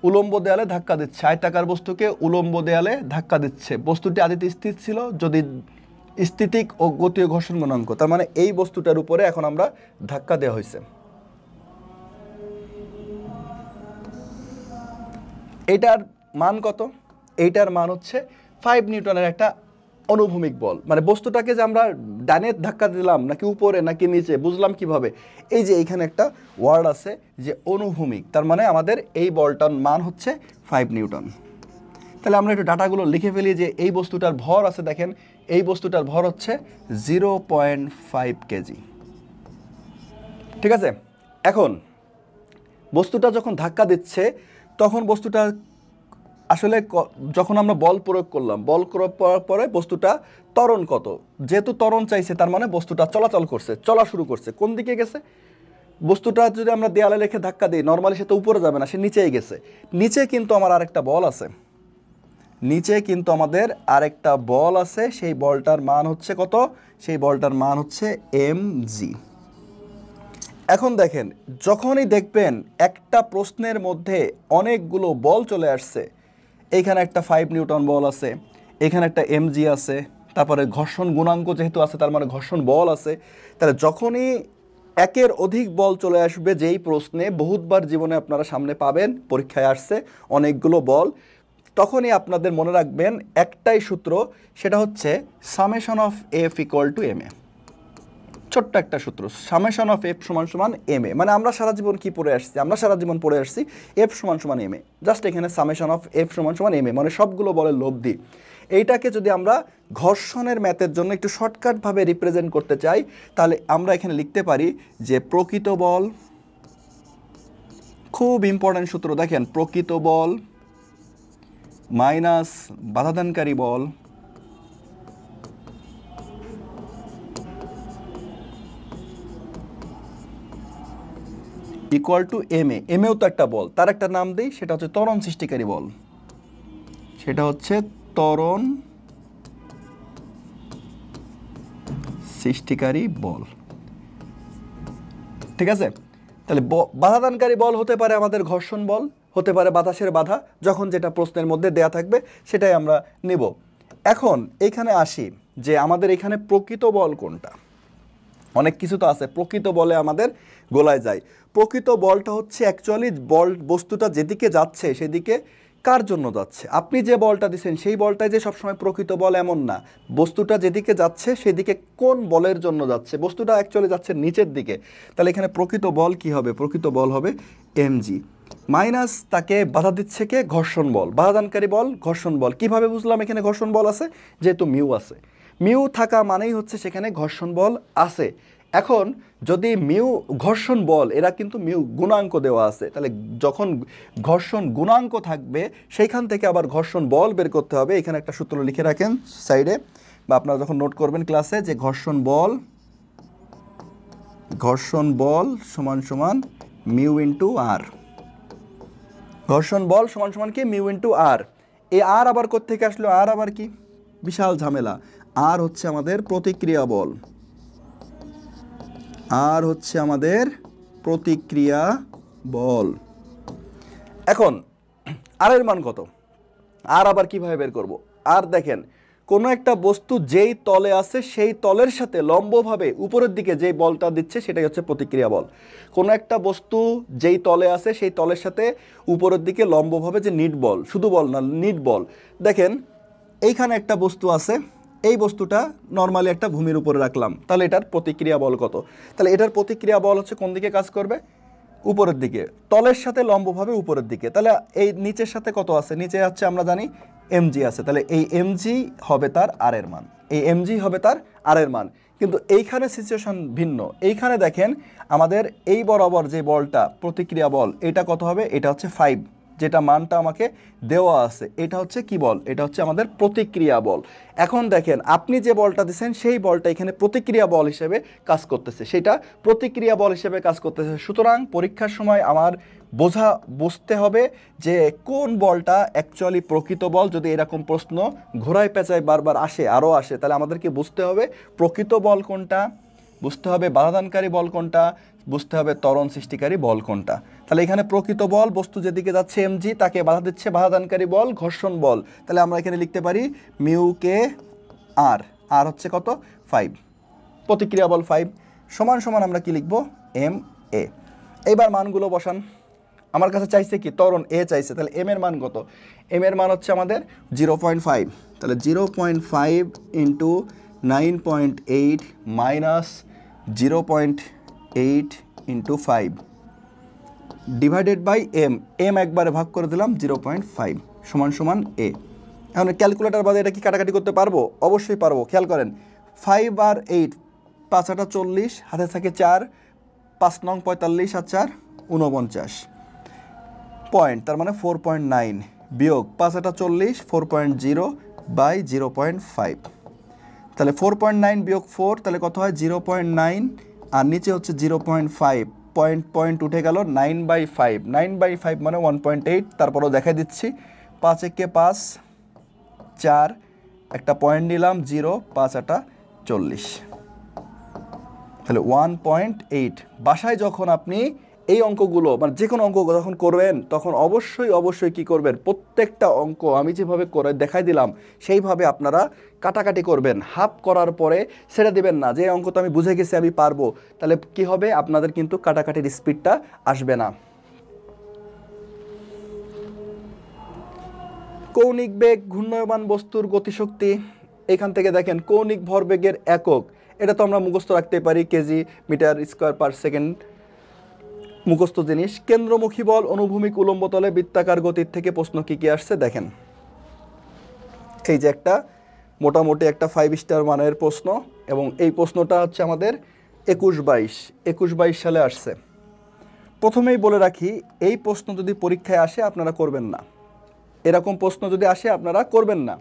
Speaker 1: উলম্ব দেয়ালে ধাক্কা দিচ্ছে, আয়তাকার বস্তুকে উলম্ব দেয়ালে ধাক্কা দিচ্ছে। বস্তুটি আদিতে স্থির ছিল, যদি স্থিতিক ও গতীয় ঘর্ষণ গুণাঙ্ক, তার মানে এই বস্তুটার উপরে এখন আমরা ধাক্কা দেওয়া হয়েছে। এইটার মান কত? এইটার মান হচ্ছে 5 নিউটনের একটা অনুভূমিক বল। মানে বস্তুটাকে যে আমরা ডানে ধাক্কা দিলাম নাকি উপরে নাকি নিচে বুঝলাম কিভাবে? এই যে এইখানে একটা ওয়ার্ড আছে যে অনুভূমিক, তার মানে আমাদের এই বলটার মান হচ্ছে 5 নিউটন। তাহলে আমরা একটু ডাটাগুলো লিখে ফেলি যে এই বস্তুটার ভর আছে, দেখেন এই বস্তুটার ভর হচ্ছে 0.5 কেজি। ঠিক আছে? এখন বস্তুটা যখন ধাক্কা দিচ্ছে তখন বস্তুটা আসলে যখন আমরা বল প্রয়োগ করলাম, বল প্রয়োগ করার পরে বস্তুটা ত্বরণ কত, যেহেতু ত্বরণ চাইছে তার মানে বস্তুটা চলাচল করছে, চলা শুরু করছে। কোন দিকে গেছে? বস্তুটা যদি আমরা দেয়ালে রেখে ধাক্কা দিই নর্মালি সে তো উপরে যাবে না, সে নিচেই গেছে। নিচে কিন্তু আমার আরেকটা বল আছে, নিচে কিন্তু আমাদের আরেকটা বল আছে, সেই বলটার মান হচ্ছে কত? সেই বলটার মান হচ্ছে mg। এখন দেখেন, যখনই দেখবেন একটা প্রশ্নের মধ্যে অনেকগুলো বল চলে আসছে, এইখানে একটা 5 নিউটন বল আছে, এখানে একটা mg আছে, তারপরে ঘর্ষণ গুণাঙ্ক যেহেতু আছে তার মানে ঘর্ষণ বল আছে, তাহলে যখনই একের অধিক বল চলে আসবে যেই প্রশ্নে বহুতবার জীবনে আপনারা সামনে পাবেন, পরীক্ষায় আসছে অনেকগুলো বল, তখনই আপনাদের মনে রাখবেন একটাই সূত্র, সেটা হচ্ছে summation of F equal to M A. ছোট্ট একটা সূত্র, সামেশন অফ এফ সমান সমান এম এ। মানে আমরা সারা জীবন কি পড়ে আসছি? আমরা সারা জীবন পড়ে আসছি এফ সমান সমান এম এ। জাস্ট এখানে সামেশন অফ এফ সমান সমান এম এ, মানে সবগুলো বলের লব্ধি। এইটাকে যদি আমরা ঘর্ষণের ম্যাথের জন্য একটু শর্টকাটভাবে রিপ্রেজেন্ট করতে চাই, তাহলে আমরা এখানে লিখতে পারি যে প্রকৃত বল, খুব ইম্পর্ট্যান্ট সূত্র দেখেন, প্রকৃত বল মাইনাস বাধাদানকারী বল ইকুয়াল টু এম এ। এমএও তো একটা বল, তার একটা নাম দিই, সেটা হচ্ছে ত্বরণ সৃষ্টিকারী বল। সেটা হচ্ছে ত্বরণ সৃষ্টিকারী বল। ঠিক আছে? তাহলে বাধাদানকারী বল হতে পারে আমাদের ঘর্ষণ বল, হতে পারে বাতাসের বাধা, যখন যেটা প্রশ্নের মধ্যে দেয়া থাকবে সেটাই আমরা নিব। এখন এইখানে আসি যে আমাদের এখানে প্রকৃত বল কোনটা। অনেক কিছু তো আছে, প্রকৃত বলে আমাদের গোলায় যায়। প্রকৃত বলটা হচ্ছে অ্যাকচুয়ালি বল, বস্তুটা যেদিকে যাচ্ছে সেদিকে কার জন্য যাচ্ছে। আপনি যে বলটা দিচ্ছেন সেই বলটাই যে সবসময় প্রকৃত বল এমন না, বস্তুটা যেদিকে যাচ্ছে সেদিকে কোন বলের জন্য যাচ্ছে, বস্তুটা অ্যাকচুয়ালি যাচ্ছে নিচের দিকে। তাহলে এখানে প্রকৃত বল কি হবে? প্রকৃত বল হবে এমজি মাইনাস তাকে বাধা দিচ্ছে কে? ঘর্ষণ বল, বাধাদানকারী বল, ঘর্ষণ বল। কিভাবে বুঝলাম এখানে ঘর্ষণ বল আছে? যেহেতু মিউ আছে, মিউ থাকা মানেই হচ্ছে সেখানে ঘর্ষণ বল আছে। এখন যদি মিউ ঘর্ষণ বল, এরা কিন্তু মিউ গুণাঙ্ক দেওয়া আছে, তাহলে যখন ঘর্ষণ গুণাঙ্ক থাকবে সেইখান থেকে আবার ঘর্ষণ বল বের করতে হবে। এখানে একটা সূত্র লিখে রাখেন সাইডে, বা আপনারা যখন নোট করবেন ক্লাসে, যে ঘর্ষণ বল সমান সমান মিউ ইন্টু আর। ঘর্ষণ বল সমান সমান কি? মিউ ইন্টু আর। এই আর আবার কোত্থেকে আসলো? আর আবার কি? বিশাল ঝামেলা। আর হচ্ছে আমাদের প্রতিক্রিয়া বল, আর হচ্ছে আমাদের প্রতিক্রিয়া বল। এখন আর এর মান কত? আর আবার কিভাবে বের করব? আর দেখেন, কোনো একটা বস্তু যেই তলে আছে সেই তলের সাথে লম্বভাবে উপরের দিকে যেই বলটা দিচ্ছে সেটাই হচ্ছে প্রতিক্রিয়া বল। কোনো একটা বস্তু যেই তলে আছে সেই তলের সাথে উপরের দিকে লম্বভাবে যে নিট বল, শুধু বল না, নিট বল। দেখেন এইখানে একটা বস্তু আছে, এই বস্তুটা নর্মালি একটা ভূমির উপরে রাখলাম, তাহলে এটার প্রতিক্রিয়া বল কত? তাহলে এটার প্রতিক্রিয়া বল হচ্ছে কোন দিকে কাজ করবে? উপরের দিকে, তলের সাথে লম্বভাবে উপরের দিকে। তাহলে এই নিচের সাথে কত আছে? নিচে হচ্ছে আমরা জানি এমজি আছে, তাহলে এই এমজি হবে তার আর এর মান, এই এমজি হবে তার আর এর মান। কিন্তু এইখানে সিচুয়েশন ভিন্ন। এইখানে দেখেন আমাদের এই বরাবর যে বলটা প্রতিক্রিয়া বল, এটা কত হবে? এটা হচ্ছে 5, যেটা মানটা আমাকে দেওয়া আছে, এটা হচ্ছে কি বল? এটা হচ্ছে আমাদের প্রতিক্রিয়া বল। এখন দেখেন আপনি যে বলটা দিচ্ছেন সেই বলটা এখানে প্রতিক্রিয়া বল হিসেবে কাজ করতেছে, সেটা প্রতিক্রিয়া বল হিসেবে কাজ করতেছে। সুতরাং পরীক্ষার সময় আমার বুঝতে হবে যে কোন বলটা অ্যাকচুয়ালি প্রকৃত বল। যদি এরকম প্রশ্ন ঘোরায় পেঁচায় বারবার আসে, আরও আসে, তাহলে আমাদেরকে বুঝতে হবে প্রকৃত বল কোনটা, বুঝতে হবে বাধাদানকারী বল কোনটা, বুঝতে হবে ত্বরণ সৃষ্টিকারী বল কোনটা। তাহলে এখানে প্রকৃত বল, বস্তু যেদিকে যাচ্ছে এমজি, তাকে বাধা দিচ্ছে বাধাদানকারী বল ঘর্ষণ বল। তাহলে আমরা এখানে লিখতে পারি মিউ কে আর, আর হচ্ছে কত? 5, প্রতিক্রিয়া বল 5 সমান সমান আমরা কি লিখব? M A. এইবার মানগুলো বসান। আমার কাছে চাইছে কি? ত্বরণ এ চাইছে, তাহলে এম এর মান কত? এম এর মান হচ্ছে আমাদের 0.5, তাহলে 0.5 into 9.8 minus 0.8 into 5 divided by M. M একবারে ভাগ করে দিলাম 0.5 সমান সমান এ। এখন ক্যালকুলেটার বাদে এটা কি কাটাকাটি করতে পারবো? অবশ্যই পারবো। খেয়াল করেন, 5 আর 8, 5 আটা 40, হাতে থাকে 4, 5 নং 45 আর 4 49 পয়েন্ট, তার মানে 4.9 বিয়োগ 5 আটা 40 4.0 বাই 0.5, তাহলে 4.9 বিয়োগ 4 তাহলে কত হয় 0.9, আর নিচে হচ্ছে 0.5, পয়েন্ট উঠে গেল 9/5, 9/5 মানে 1.8। তারপরও দেখাই দিচ্ছি 5 একে 5, 4 একটা পয়েন্ট নিলাম 0, 5 আটা 40, তাহলে 1.8। বাসায় যখন আপনি এই অঙ্কগুলো মানে যে কোনো অঙ্ক যখন করবেন তখন অবশ্যই কি করবেন, প্রত্যেকটা অঙ্ক আমি যেভাবে করে দেখাই দিলাম সেইভাবে আপনারা কাটাকাটি করবেন। হাফ করার পরে ছেড়ে দেবেন না যে অঙ্ক তো আমি বুঝে গেছি আমি পারবো, তাহলে কি হবে আপনাদের কিন্তু কাটাকাটির স্পিডটা আসবে না। কৌণিক বেগ ঘূর্ণায়মান বস্তুর গতিশক্তি, এখান থেকে দেখেন কৌণিক ভরবেগের একক, এটা তো আমরা মুখস্থ রাখতে পারি, K G metre square per second, মুখস্থ জিনিস। কেন্দ্রমুখী বল অনুভূমিক উলম্ব তলে বৃত্তাকার গতির থেকে প্রশ্ন কি আসছে দেখেন, এই যে একটা মোটামুটি একটা 5 স্টার মানের প্রশ্ন, এবং এই প্রশ্নটা হচ্ছে আমাদের 21-22 সালে আসছে। প্রথমেই বলে রাখি এই প্রশ্ন যদি পরীক্ষায় আসে আপনারা করবেন না, এরকম প্রশ্ন যদি আসে আপনারা করবেন না।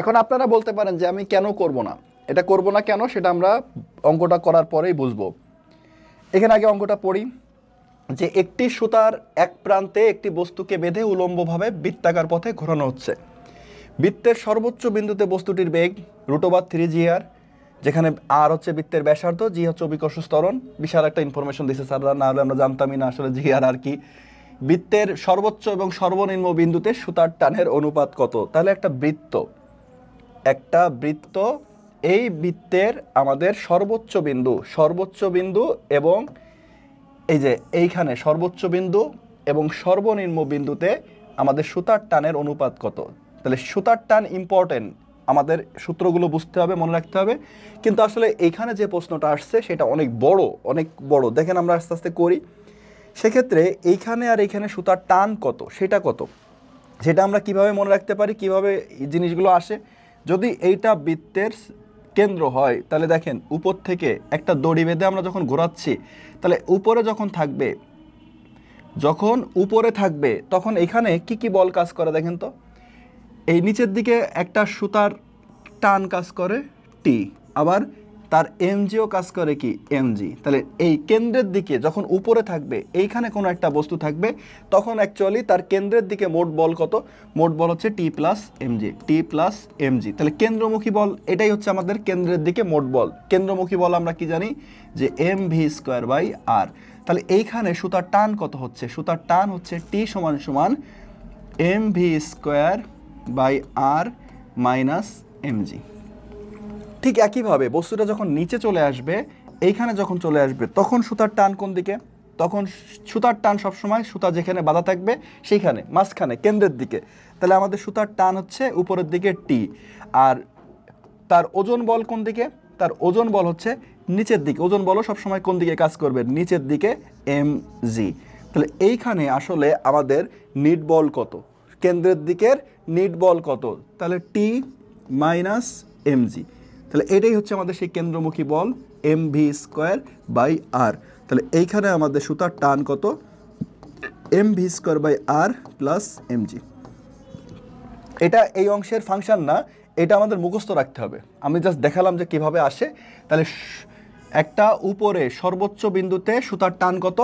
Speaker 1: এখন আপনারা বলতে পারেন যে আমি কেন করব না, এটা করব না কেন সেটা আমরা অঙ্কটা করার পরেই বুঝবো। এখানে আগে অঙ্কটা পড়ি, যে একটি সুতার এক প্রান্তে একটি বস্তুকে বেঁধে উলম্বভাবে বৃত্তাকার পথে ঘোরানো হচ্ছে। বৃত্তের সর্বোচ্চ বিন্দুতে বস্তুটির বেগ √3gr, যেখানে আর হচ্ছে বৃত্তের ব্যাসার্ধ, জি হচ্ছে অভিকর্ষ ত্বরণ। বিশাল একটা ইনফরমেশন দিচ্ছে স্যাররা, না হলে আমরা জানতামই না আসলে জিআর আর কি। বৃত্তের সর্বোচ্চ এবং সর্বনিম্ন বিন্দুতে সুতার টানের অনুপাত কত? তাহলে একটা বৃত্ত, এই বৃত্তের আমাদের সর্বোচ্চ বিন্দু এবং এই যে এইখানে সর্বোচ্চ বিন্দু এবং সর্বনিম্ন বিন্দুতে আমাদের সুতার টানের অনুপাত কত? তাহলে সুতার টান ইম্পর্টেন্ট, আমাদের সূত্রগুলো বুঝতে হবে, মনে রাখতে হবে। কিন্তু আসলে এইখানে যে প্রশ্নটা আসছে সেটা অনেক বড়। দেখেন আমরা আস্তে আস্তে করি। সেক্ষেত্রে এইখানে আর এইখানে সুতার টান কত, সেটা আমরা কিভাবে মনে রাখতে পারি, কিভাবে জিনিসগুলো আসে। যদি এইটা বৃত্তের কেন্দ্র হয় তাহলে দেখেন উপর থেকে একটা দড়ি বেঁধে আমরা যখন ঘোরাচ্ছি, তাহলে উপরে উপরে থাকবে তখন এখানে কি বল কাজ করে দেখেন তো। এই নিচের দিকে একটা সুতার টান কাজ করে টি, আবার তার এমজিও কাজ করে কি এমজি। তাহলে এই কেন্দ্রের দিকে যখন উপরে থাকবে, এইখানে কোনো একটা বস্তু থাকবে, তখন অ্যাকচুয়ালি তার কেন্দ্রের দিকে মোট বল কত? মোট বল হচ্ছে টি প্লাস এমজি। তাহলে কেন্দ্রমুখী বল, এটাই হচ্ছে আমাদের কেন্দ্রের দিকে মোট বল। কেন্দ্রমুখী বল আমরা কি জানি যে mv²/r। তাহলে এইখানে সুতার টান কত হচ্ছে? সুতার টান হচ্ছে টি সমান mv²/r মাইনাস এমজি। ঠিক একইভাবে বস্তুটা যখন নিচে চলে আসবে, এইখানে যখন চলে আসবে, তখন সুতার টান কোন দিকে? তখন সুতার টান সবসময় সুতা যেখানে বাঁধা থাকবে সেইখানে মাঝখানে কেন্দ্রের দিকে। তাহলে আমাদের সুতার টান হচ্ছে উপরের দিকে টি, আর তার ওজন বল কোন দিকে? তার ওজন বল হচ্ছে নিচের দিকে। ওজন বলও সবসময় কোন দিকে কাজ করবে? নিচের দিকে, এমজি। তাহলে এইখানে আসলে আমাদের নিট বল কত? কেন্দ্রের দিকের নিট বল কত? তাহলে টি মাইনাস এমজি। তাহলে এটাই হচ্ছে আমাদের সেই কেন্দ্রমুখী বল mv²/r। তাহলে এইখানে আমাদের সুতার টান কত? mv²/r plus MG. এটা এই অংশের ফাংশন না, এটা আমাদের মুখস্থ রাখতে হবে। আমি জাস্ট দেখালাম যে কিভাবে আসে। তাহলে একটা উপরে সর্বোচ্চ বিন্দুতে সুতার টান কত?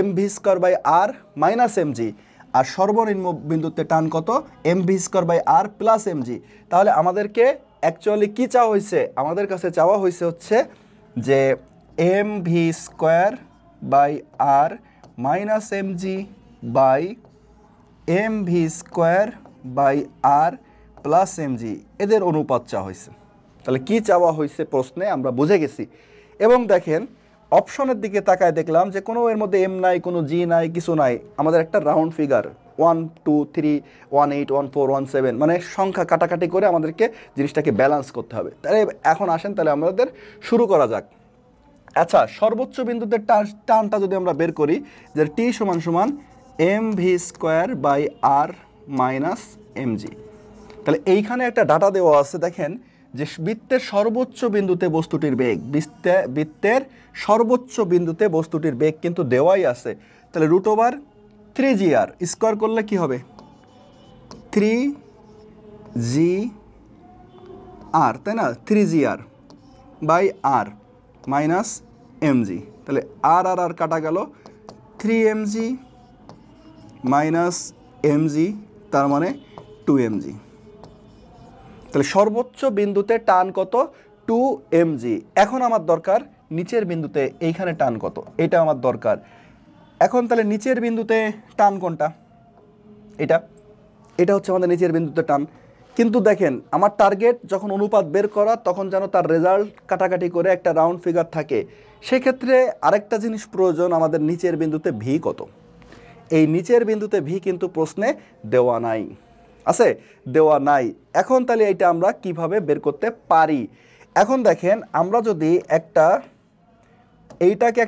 Speaker 1: mv²/r মাইনাস এমজি, আর সর্বনিম্ন বিন্দুতে টান কত? mv²/r plus MG. তাহলে আমাদেরকে অ্যাকচুয়ালি কি চাওয়া হয়েছে? আমাদের কাছে চাওয়া হয়েছে হচ্ছে যে mv²/r minus M G by mv²/r plus M G, এদের অনুপাত চাওয়া হয়েছে। তাহলে কি চাওয়া হয়েছে প্রশ্নে আমরা বুঝে গেছি। এবং দেখেন অপশনের দিকে তাকায় দেখলাম যে কোনো এর মধ্যে এম নাই, কোনো জি নাই, কিছু নাই। আমাদের একটা রাউন্ড ফিগার 1 2 3 1 8 1 4 1 7 মানে সংখ্যা কাটাকাটি করে আমাদেরকে জিনিসটাকে ব্যালেন্স করতে হবে। তাহলে এখন আসেন, তাহলে আমাদের শুরু করা যাক। আচ্ছা, সর্বোচ্চ বিন্দুতে টানটা যদি আমরা বের করি, যে টি সমান mv²/r মাইনাস এমজি। তাহলে এইখানে একটা ডাটা দেওয়া আছে, দেখেন যে বৃত্তের সর্বোচ্চ বিন্দুতে বস্তুটির বেগ, বৃত্তের সর্বোচ্চ বিন্দুতে বস্তুটির বেগ কিন্তু দেওয়াই আছে। তাহলে √3 3GR স্কোয়ার করলে কি হবে 3GR, তাই না? 3GR by R minus MG, তাহলে আর আর আর কাটা গেল 3mg মাইনাস এমজি, তার মানে 2mg। তাহলে সর্বোচ্চ বিন্দুতে টান কত 2mg। এখন আমার দরকার নিচের বিন্দুতে এইখানে টান কত, এটা আমার দরকার। এখন তাহলে নিচের বিন্দুতে টান কোনটা, এটা হচ্ছে আমাদের নিচের বিন্দুতে টান। কিন্তু দেখেন আমার টার্গেট যখন অনুপাত বের করা তখন যেন তার রেজাল্ট কাটাকাটি করে একটা রাউন্ড ফিগার থাকে। সেক্ষেত্রে আরেকটা জিনিস প্রয়োজন, আমাদের নিচের বিন্দুতে ভি কত। এই নিচের বিন্দুতে ভি কিন্তু প্রশ্নে দেওয়া নাই, আছে দেওয়া নাই। এখন তাহলে এটা আমরা কিভাবে বের করতে পারি? এখন দেখেন আমরা যদি এইটাকে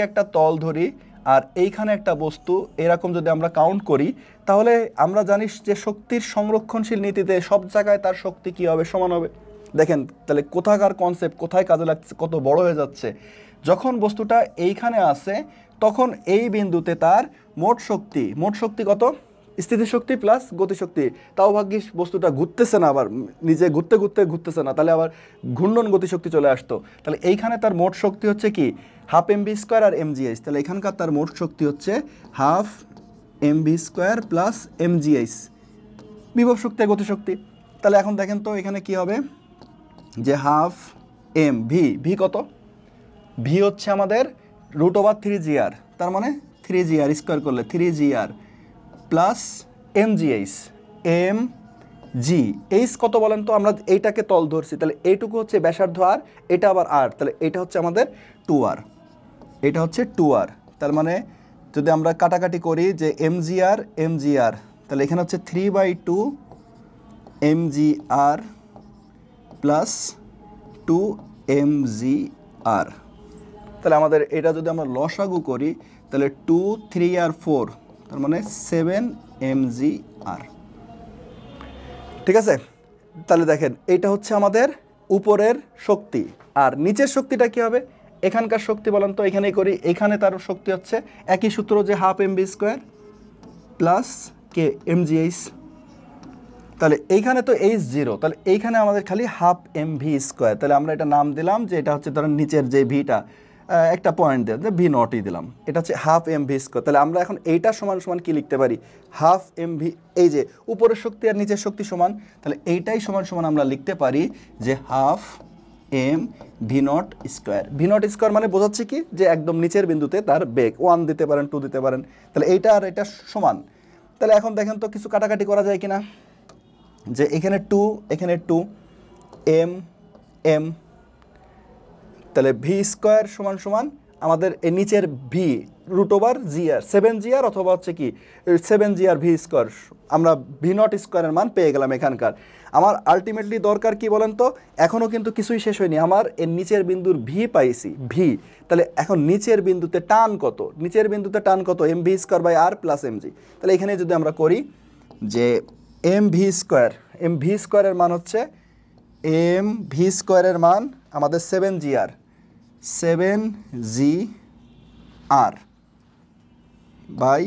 Speaker 1: একটা তল ধরি আর এইখানে একটা বস্তু, এরকম যদি আমরা কাউন্ট করি তাহলে আমরা জানি যে শক্তির সংরক্ষণশীল নীতিতে সব জায়গায় তার শক্তি কী হবে, সমান হবে। দেখেন তাহলে কোথাকার কনসেপ্ট কোথায় কাজে লাগছে, কত বড় হয়ে যাচ্ছে। যখন বস্তুটা এইখানে আসে তখন এই বিন্দুতে তার মোট শক্তি কত, স্থিতিশক্তি প্লাস গতিশক্তি। তাও ভাগ্যিস বস্তুটা ঘুরতেছে না, আবার নিজে ঘুরতেছে না, তাহলে আবার ঘূর্ণন গতিশক্তি চলে আসতো। তাহলে এইখানে তার মোট শক্তি হচ্ছে কি 12mv² আর mgh। তাহলে এখানকার তার মোট শক্তি হচ্ছে 12mv² প্লাস mgh, বিভব শক্তি আর গতিশক্তি। তাহলে এখন দেখেন তো এখানে কি হবে যে 12m ভি কত, ভি হচ্ছে আমাদের √3gr, তার মানে 3gr স্কোয়ার করলে 3gr প্লাস mgh, এইচ কত বলেন তো? আমরা এইটাকে তল ধরছি, তাহলে এইটুকু হচ্ছে ব্যাসার্ধ আর এটা আবার আর, তাহলে এটা হচ্ছে আমাদের 2r, এটা হচ্ছে 2r। তার মানে যদি আমরা কাটাকাটি করি যে mgr, তাহলে এখানে হচ্ছে 3/2 mgr প্লাস 2mgr। তাহলে আমাদের এটা যদি আমরা লসাগু করি তাহলে 2, 3 আর 4, তার মানে 7mgr। ঠিক আছে, তাহলে দেখেন এটা হচ্ছে আমাদের উপরের শক্তি, আর নিচের শক্তিটা কি হবে? এখানকার শক্তি বলেন তো, এখানেই করি। এখানে তার শক্তি হচ্ছে একই সূত্র যে 12mv² প্লাস কে mgh। তাহলে এইখানে তো h0, তাহলে এইখানে আমাদের খালি 12mv²। তাহলে আমরা এটা নাম দিলাম যে এটা হচ্ছে ধরেন নিচের যে ভিটা, একটা পয়েন্ট দেওয়া যে ভি নটই দিলাম, এটা হচ্ছে 12mv²। তাহলে আমরা এখন এইটা সমান সমান কি লিখতে পারি 12mv, এই যে উপরের শক্তি আর নিচের শক্তি সমান, তাহলে এইটাই সমান সমান আমরা লিখতে পারি যে 12mv²। v0² মানে বোঝাচ্ছে কি যে একদম নিচের বিন্দুতে তার বেগ 1 দিতে পারেন, 2 দিতে পারেন। তাহলে এইটা আর এটা সমান। তাহলে এখন দেখেন তো কিছু কাটাকাটি করা যায় কিনা, যে এখানে 2 এখানে 2 m, তাহলে v² সমান সমান আমাদের এই নিচের ভি √gr 7gr অথবা হচ্ছে কি 7gr v², আমরা v0² এর মান পেয়ে গেলাম এখানকার। আমার আলটিমেটলি দরকার কি বলেন তো, এখনও কিন্তু কিছুই শেষ হয়নি, আমার এর নিচের বিন্দুর ভি পাইছি ভি। তাহলে এখন নিচের বিন্দুতে টান কত, mv²/r প্লাস mg। তাহলে এখানে যদি আমরা করি যে mv² এর মান হচ্ছে mv² এর মান আমাদের 7gr by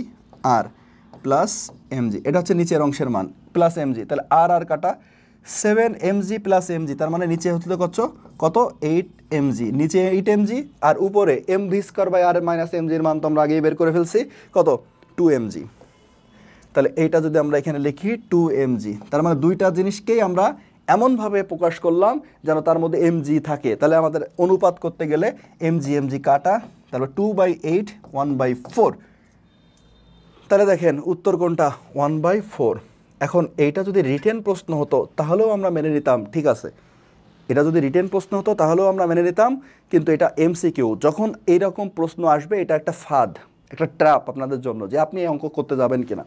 Speaker 1: R plus MG, এটা হচ্ছে নিচের অংশের মান প্লাস এমজি। তাহলে আর আর কাটা 7mg প্লাস এমজি, তার মানে নিচে হতে কত 8mg, নিচে 8mg আর উপরে mv²/r মাইনাস এমজির মান তো আমরা আগেই বের করে ফেলছি কত 2mg। তাহলে এইটা যদি আমরা এখানে লিখি 2mg, তার মানে দুইটা জিনিসকেই আমরা এমনভাবে প্রকাশ করলাম যেন তার মধ্যে mg থাকে। তাহলে আমাদের অনুপাত করতে গেলে mg কাটা, তাহলে 2/8 1/4। তাহলে দেখেন উত্তর কোনটা 1/4। এখন এইটা যদি রিটেন প্রশ্ন হতো তাহলেও আমরা মেনে নিতাম, ঠিক আছে, এটা যদি রিটেন প্রশ্ন হতো তাহলেও আমরা মেনে নিতাম। কিন্তু এটা এমসিকিউ, যখন এইরকম প্রশ্ন আসবে এটা একটা ফাঁদ, একটা ট্র্যাপ আপনাদের জন্য, যে আপনি এই অঙ্ক করতে যাবেন কিনা।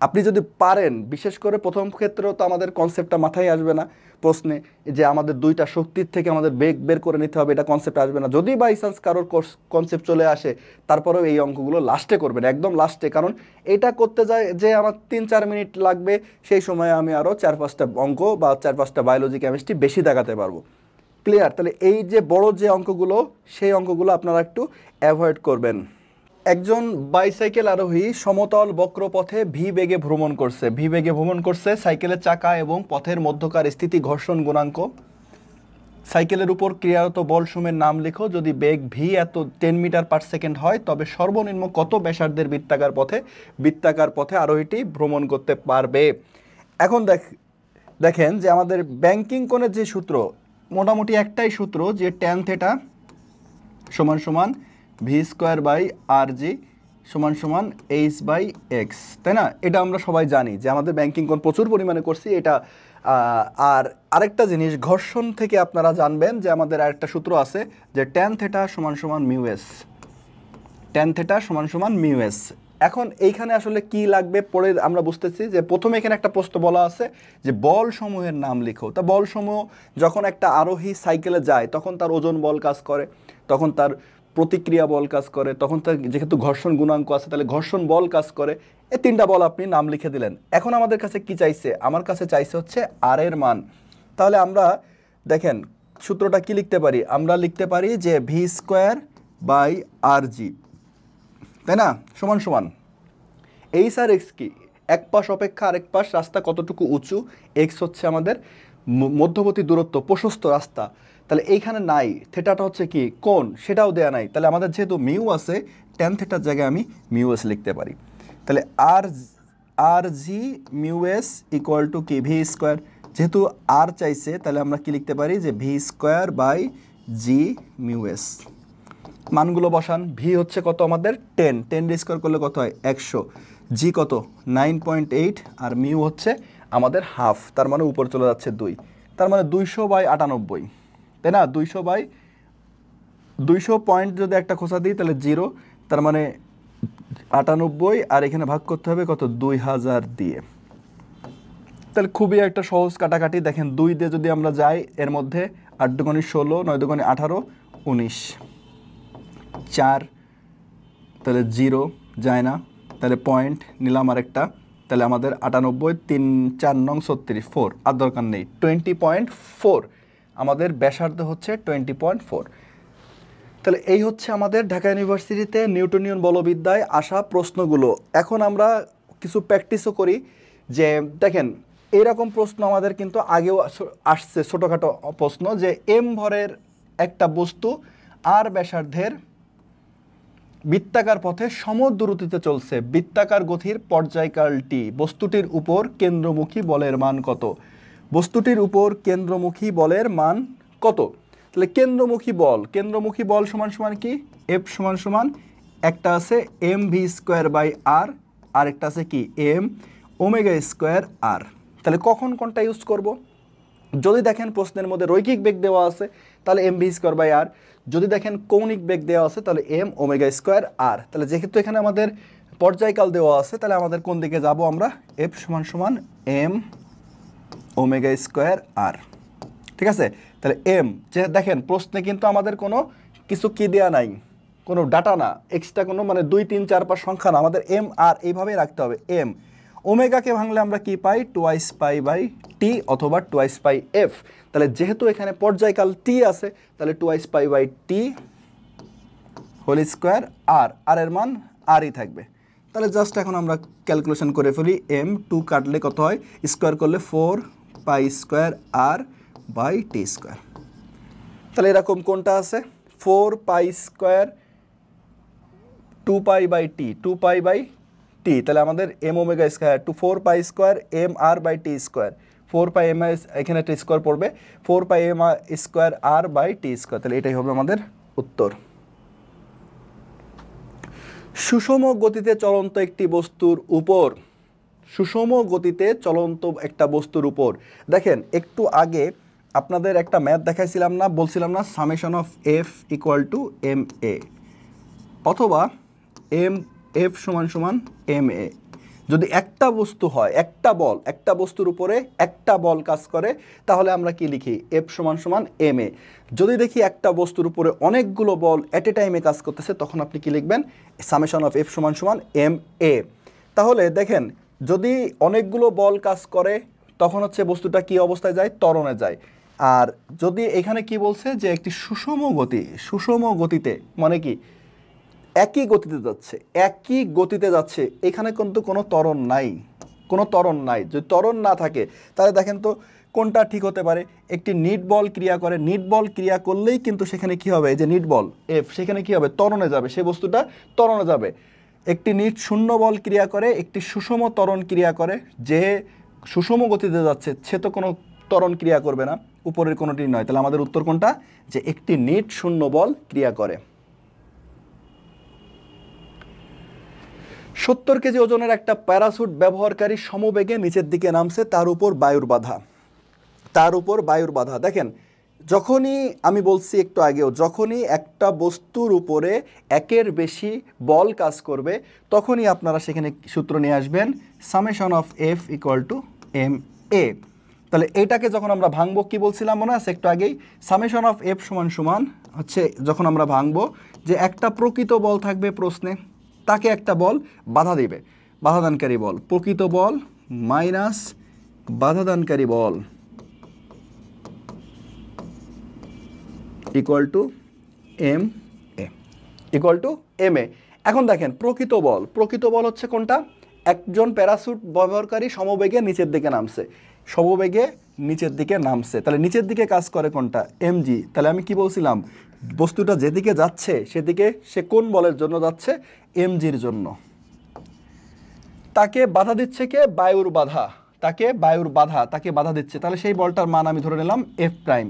Speaker 1: আপনি যদি পারেন, বিশেষ করে প্রথম ক্ষেত্রেও তো আমাদের কনসেপ্টটা মাথায় আসবে না প্রশ্নে, যে আমাদের দুইটা শক্তির থেকে আমাদের বেগ বের করে নিতে হবে, এটা কনসেপ্ট আসবে না। যদি বাই চান্স কারোর কনসেপ্ট চলে আসে, তারপরেও এই অঙ্কগুলো লাস্টে করবেন, একদম লাস্টে, কারণ এটা করতে যায় যে আমার 3-4 মিনিট লাগবে, সেই সময় আমি আরও 4-5টা অঙ্ক বা 4-5টা বায়োলজি কেমিস্ট্রি বেশি দেখাতে পারবো। ক্লিয়ার? তাহলে এই যে বড় যে অঙ্কগুলো, সেই অঙ্কগুলো আপনারা একটু অ্যাভয়েড করবেন। একজন বাইসাইকেল আরোহী সমতল বক্রপথে ভি বেগে ভ্রমণ করছে। ভি বেগে ভ্রমণ করছে, সাইকেলের চাকা এবং পথের মধ্যকার স্থিতি ঘর্ষণ গুণাঙ্ক। সাইকেলের উপর ক্রিয়ারত বলসমূহের নাম লেখো। যদি বেগ ভি এত 10 মিটার পার সেকেন্ড হয় তবে সর্বনিম্ন কত ব্যাসার্ধের বৃত্তাকার পথে আরোহীটি ভ্রমণ করতে পারবে। এখন দেখেন যে আমাদের ব্যাংকিং কোণের যে সূত্র, মোটামুটি একটাই সূত্র, যে ট্যান থেটা সমান সমান ভি স্কোয়ার বাই আর জি সমান সমান এইচ বাই এক্স, তাই না? এটা আমরা সবাই জানি যে আমাদের ব্যাংকিং কোণ প্রচুর পরিমাণে করছি এটা। আর আরেকটা জিনিস ঘর্ষণ থেকে আপনারা জানবেন যে আমাদের আরেকটা সূত্র আছে যে ট্যান থেটা সমান সমান মিউ এস, ট্যান থেটা সমান সমান মিউ এস। এখন এইখানে আসলে কি লাগবে পরে আমরা বুঝতেছি যে প্রথমে এখানে একটা প্রশ্ন বলা আছে যে বল সমূহের নাম লিখো। তা বল সমূহ যখন একটা আরোহী সাইকেলে যায় তখন তার ওজন বল কাজ করে, তখন তার প্রতিক্রিয়া বল কাজ করে, তখন তার যেহেতু ঘর্ষণ গুণাঙ্ক আছে তাহলে ঘর্ষণ বল কাজ করে। এই তিনটা বল আপনি নাম লিখে দিলেন। এখন আমাদের কাছে কি চাইছে? আমার কাছে চাইছে হচ্ছে আর এর মান। তাহলে আমরা দেখেন সূত্রটা কি লিখতে পারি? আমরা লিখতে পারি যে ভি স্কোয়ার বাই আর জি, তাই না, সমান সমান এইচ আর এক্স কি? এক পাশ অপেক্ষা আরেক পাশ রাস্তা কতটুকু উঁচু, এক্স হচ্ছে আমাদের মধ্যবর্তী দূরত্ব, প্রশস্ত রাস্তা। তাহলে এইখানে নাই, থেটাটা হচ্ছে কি কোণ, সেটাও দেয়া নাই। তাহলে আমাদের যেহেতু মিউ আছে, ট্যান থেটার জায়গায় আমি মিউ এস লিখতে পারি। তাহলে R G mu S equal to কি ভি স্কোয়ার। যেহেতু আর চাইছে তাহলে আমরা কি লিখতে পারি যে V square by G mu S. মানগুলো বসান। ভি হচ্ছে কত আমাদের 10, 10 স্কোয়ার করলে কত হয় 100, জি কত 9.8, আর মিউ হচ্ছে আমাদের হাফ, তার মানে উপর চলে যাচ্ছে 2, তার মানে 200/98, তাই না? 200 পয়েন্ট যদি একটা খোঁচা দিই তাহলে 0, তার মানে 98, আর এখানে ভাগ করতে হবে কত 2000 দিয়ে। তাহলে খুবই একটা সহজ কাটাকাটি। দেখেন 2 দিয়ে যদি আমরা যাই এর মধ্যে 8 দুগুণে 16, 9 দুগুণে 18, 19, 4, তাহলে 0 যায় না, তাহলে পয়েন্ট নিলাম আরেকটা, তাহলে আমাদের 98, 3 4 নং 36, 4 আর দরকার নেই, 20.4 আমাদের ব্যাসার্ধ হচ্ছে 20.4। তাহলে এই হচ্ছে আমাদের ঢাকা ইউনিভার্সিটিতে নিউটনিয়ন বলবিদ্যায় আসা প্রশ্নগুলো। এখন আমরা কিছু প্র্যাকটিসও করি। যে দেখেন এইরকম প্রশ্ন আমাদের কিন্তু আগেও আসছে, ছোটোখাটো প্রশ্ন, যে এম ভরের একটা বস্তু আর ব্যাসার্ধের বৃত্তাকার পথে সমদূরত্বে চলছে, বৃত্তাকার গতির পর্যায়কালটি, বস্তুটির উপর কেন্দ্রমুখী বলের মান কত? বস্তুটির উপর কেন্দ্রমুখী বলের মান কত? তাহলে কেন্দ্রমুখী বল সমান সমান কি? এফ সমান সমান একটা আছে এম ভি স্কোয়ার বাই আর, আর একটা আছে কি এম ওমেগা স্কোয়ার আর। তাহলে কখন কোনটা ইউজ করব? যদি দেখেন প্রশ্নের মধ্যে রৈখিক বেগ দেওয়া আছে তাহলে এম ভি স্কোয়ার বাই আর, যদি দেখেন কৌণিক বেগ দেওয়া আছে তাহলে এম ওমেগা স্কোয়ার আর। তাহলে যেহেতু এখানে আমাদের পর্যায়কাল দেওয়া আছে তাহলে আমাদের কোন দিকে যাব আমরা? এফ সমান সমান এম ওমেগা স্কোয়ার আর, ঠিক আছে? তাহলে এম, যে দেখেন প্রশ্নে কিন্তু আমাদের কোনো কিছু কি দেওয়া নাই, কোনো ডাটা না, এক্সট্রা কোনো মানে 2 3 4 5 সংখ্যা না, আমাদের এম আর এইভাবেই রাখতে হবে। এম ওমেগাকে ভাঙলে আমরা কি পাই? 2 পাই বাই টি অথবা 2 পাই এফ। তাহলে যেহেতু এখানে পর্যায়কাল টি আছে তাহলে 2 pi by T whole square R, R এর মান আরই থাকবে। তাহলে জাস্ট এখন আমরা ক্যালকুলেশন করে ফেলি। এম 2 কাটলে কত হয়? স্কোয়ার করলে 4 pi square R by T square. তাহলে এরকম কোনটা আছে? 4 pi square 2 pi by T, 2 pi by T, তাহলে আমাদের M omega square to 4 pi square M R by T square, 4 pi M এখানে টি স্কোয়ার পড়বে, 4 pi M square R by T square. তাহলে এটাই হবে আমাদের উত্তর। সুষম গতিতে চলন্ত একটি বস্তুর উপর, সুষম গতিতে চলন্ত একটা বস্তুর উপর, দেখেন একটু আগে আপনাদের একটা ম্যাথ দেখাইছিলাম না, বলছিলাম না summation of F equal to M A অথবা এম এফ সমান সমান এম এ। যদি একটা বস্তু হয়, একটা বস্তুর উপরে একটা বল কাজ করে তাহলে আমরা কি লিখি? এফ সমান সমান এম এ। যদি দেখি একটা বস্তুর উপরে অনেকগুলো বল এট এ টাইমে কাজ করতেছে তখন আপনি কি লিখবেন? সামেশন অফ এফ সমান সমান এম এ। তাহলে দেখেন যদি অনেকগুলো বল কাজ করে তখন হচ্ছে বস্তুটা কি অবস্থায় যায়? ত্বরণে যায়। আর যদি এখানে কি বলছে যে একটি সুষম গতিতে, মানে কি একই গতিতে যাচ্ছে, একই গতিতে যাচ্ছে, এখানে কিন্তু কোনো ত্বরণ নাই, কোনো ত্বরণ নাই। যদি ত্বরণ না থাকে তাহলে দেখেন তো কোনটা ঠিক হতে পারে। একটি নিট বল ক্রিয়া করে, নিট বল ক্রিয়া করলেই কিন্তু সেখানে কি হবে, এই যে নিট বল এফ, সেখানে কি হবে, ত্বরণে যাবে, সেই বস্তুটা ত্বরণে যাবে। একটি নিট শূন্য বল ক্রিয়া করে, একটি সুষম ত্বরণ ক্রিয়া করে, যে সুষম গতিতে যাচ্ছে সে তো কোনো ত্বরণ ক্রিয়া করবে না, উপরের কোনোটি নয়। তাহলে আমাদের উত্তর কোনটা, যে একটি নিট শূন্য বল ক্রিয়া করে। 70 কেজি ওজনের একটা প্যারাসুট ব্যবহারকারী সমবেগে নিচের দিকে নামছে, তার উপর বায়ুর বাধা, তার উপর বায়ুর বাধা। দেখেন যখনই আমি বলছি একটু আগেও, যখনই একটা বস্তুর উপরে একের বেশি বল কাজ করবে তখনই আপনারা সেখানে সূত্র নিয়ে আসবেন summation of F equal to M A. তাহলে এইটাকে যখন আমরা ভাঙবো, কি বলছিলাম মনে আছে একটু আগেই, সামেশন অফ এফ সমান সমান হচ্ছে, যখন আমরা ভাঙবো যে একটা প্রকৃত বল থাকবে প্রশ্নে, তাকে একটা বল বাধা দিবে, বাধাদানকারী বল, প্রকৃত বল মাইনাস বাধাদানকারী বল equal to M A, equal to M A. এখন দেখেন প্রকৃত বল, প্রকৃত বল হচ্ছে কোনটা, একজন প্যারাসুট ব্যবহারকারী সমবেগে নিচের দিকে নামছে, সমবেগে নিচের দিকে নামছে, তাহলে নিচের দিকে কাজ করে কোনটা, এমজি। তাহলে আমি কি বলছিলাম, বস্তুটা যেদিকে যাচ্ছে সেদিকে সে কোন বলের জন্য যাচ্ছে, এমজির জন্য। তাকে বাধা দিচ্ছে কে, বায়ুর বাধা, তাকে বায়ুর বাধা, তাকে বাধা দিচ্ছে, তাহলে সেই বলটার মান আমি ধরে নিলাম এফ প্রাইম।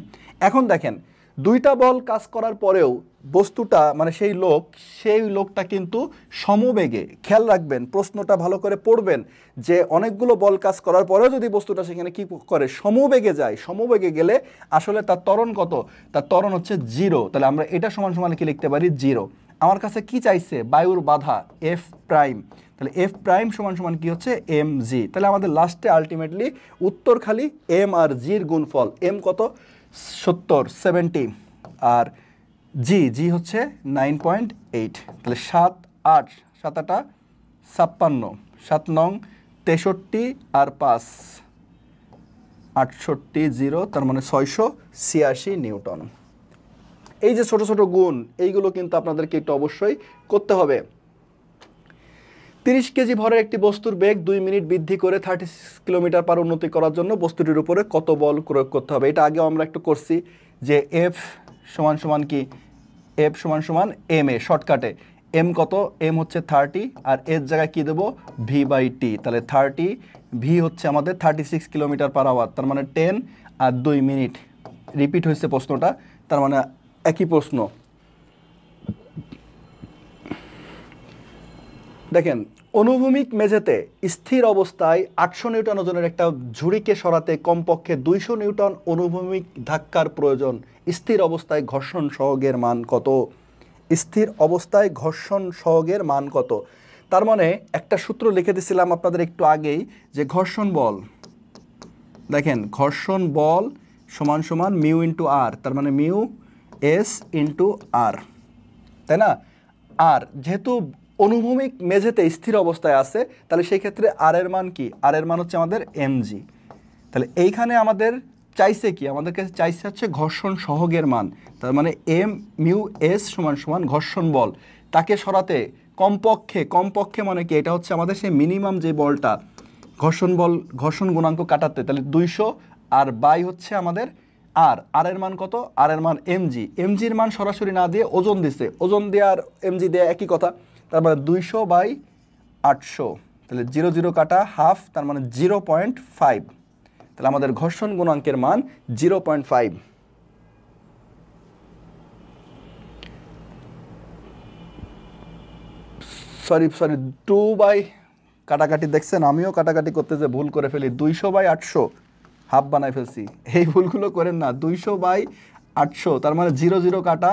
Speaker 1: এখন দেখেন দুইটা বল কাজ করার পরেও বস্তুটা মানে সেই লোকটা কিন্তু সমবেগে, খেয়াল রাখবেন প্রশ্নটা ভালো করে পড়বেন, যে অনেকগুলো বল কাজ করার পরেও যদি বস্তুটা সেখানে কি করে, সমবেগে যায়, সমবেগে গেলে আসলে তার ত্বরণ কত, তার ত্বরণ হচ্ছে 0। তাহলে আমরা এটা সমান সমান কি লিখতে পারি, 0। আমার কাছে কি চাইছে, বায়ুর বাধা এফ প্রাইম, তাহলে এফ প্রাইম সমান সমান কি হচ্ছে, এম জি। তাহলে আমাদের লাস্টে আলটিমেটলি উত্তর খালি এম আর জির গুণফল, এম কত 70 আর জি হচ্ছে 9.8। তাহলে 7 8 7 8 56, 7 9 63 আর 5 68 0, তার মানে 686 নিউটন। এই যে ছোট ছোট গুণ, এইগুলো কিন্তু আপনাদেরকে একটু অবশ্যই করতে হবে। 30 কেজি ভরের একটি বস্তুর বেগ 2 মিনিট বৃদ্ধি করে 36 কিলোমিটার পার উন্নতি করার জন্য বস্তুটির উপরে কত বল প্রয়োগ করতে হবে। এটা আগেও আমরা একটু করছি, যে এফ সমান সমান কি, এফ সমান সমান এম এ, শর্টকাটে এম কত, এম হচ্ছে 30 আর এর জায়গায় কি দেবো, ভি বাই টি। তাহলে 30, ভি হচ্ছে আমাদের 36 কিলোমিটার পার আওয়ার, তার মানে 10 আর 2 মিনিট, রিপিট হয়েছে প্রশ্নটা, তার মানে একই প্রশ্ন। দেখেন অনুভূমিক মেঝেতে স্থির অবস্থায় 800 নিউটন ওজনের একটা ঝুড়িকে সরাতে কমপক্ষে 200 নিউটন অনুভূমিক ধাক্কার প্রয়োজন। স্থির অবস্থায় ঘর্ষণ সহগের মান কত, স্থির অবস্থায় ঘর্ষণ সহগের মান কত। তার মানে একটা সূত্র লিখে দিয়েছিলাম আপনাদের একটু আগেই, যে ঘর্ষণ বল, দেখেন ঘর্ষণ বল সমান সমান মিউ ইন্টু আর, তার মানে মিউ এস ইন্টু আর, তাই না। আর যেহেতু অনুভূমিক মেঝেতে স্থির অবস্থায় আছে, তাহলে সেই ক্ষেত্রে আর এর মান কি, আর এর মান হচ্ছে আমাদের এমজি। তাহলে এইখানে আমাদের চাইছে কি, আমাদের কাছে চাইছে হচ্ছে ঘর্ষণ সহগের মান, তার মানে এম মিউ এস সমান সমান ঘর্ষণ বল, তাকে সরাতে কমপক্ষে, কমপক্ষে মানে কি, এটা হচ্ছে আমাদের সেই মিনিমাম যে বলটা, ঘর্ষণ বল ঘর্ষণ গুণাঙ্ক কাটাতে, তাহলে 200 আর বাই হচ্ছে আমাদের আর এর মান কত, আর এর মান এমজি, এমজির মান সরাসরি না দিয়ে ওজন দিছে, ওজন দিয়ে আর এমজি দিয়ে একই কথা, তার মানে 200/800, তাহলে 0 0 কাটা হাফ, তার মানে 0.5, তাহলে আমাদের ঘর্ষণ গুণাঙ্কের মান 0.5। সরি 2 কাটাকাটি দেখছেন, আমিও কাটাকাটি করতে যে ভুল করে ফেলি, 200/800 হাফ বানাই ফেলছি, এই ভুলগুলো করেন না। 200/800, তার মানে 0 0 কাটা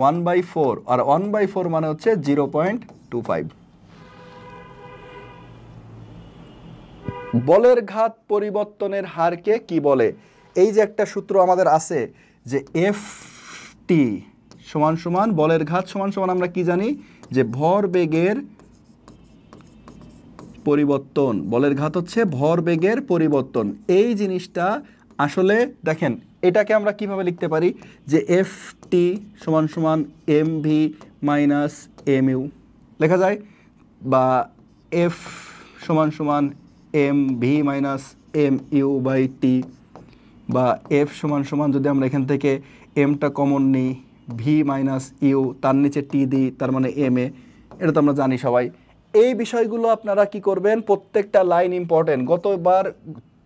Speaker 1: 1/4, আর 1/4 মানে হচ্ছে 0.25। বলের ঘাত পরিবর্তনের হারকে কি বলে। এই যে একটা সূত্র আমাদের আছে, যে এফ টি সমান সমান বলের ঘাত সমান সমান আমরা কি জানি, যে ভরবেগের পরিবর্তন, বলের ঘাত হচ্ছে ভরবেগের পরিবর্তন। এই জিনিসটা আসলে দেখেন এটাকে আমরা কিভাবে লিখতে পারি যে এফ টি সমান সমান M V minus M U লেখা যায়, বা এফ সমান সমান M V minus M U by T, বা এফ সমান সমান যদি আমরা এখান থেকে এমটা কমন নিই ভি মাইনাস ইউ, তার নিচে টি দিই, তার মানে এম এ। এটা তো আমরা জানি সবাই। এই বিষয়গুলো আপনারা কি করবেন, প্রত্যেকটা লাইন ইম্পর্টেন্ট। গতবার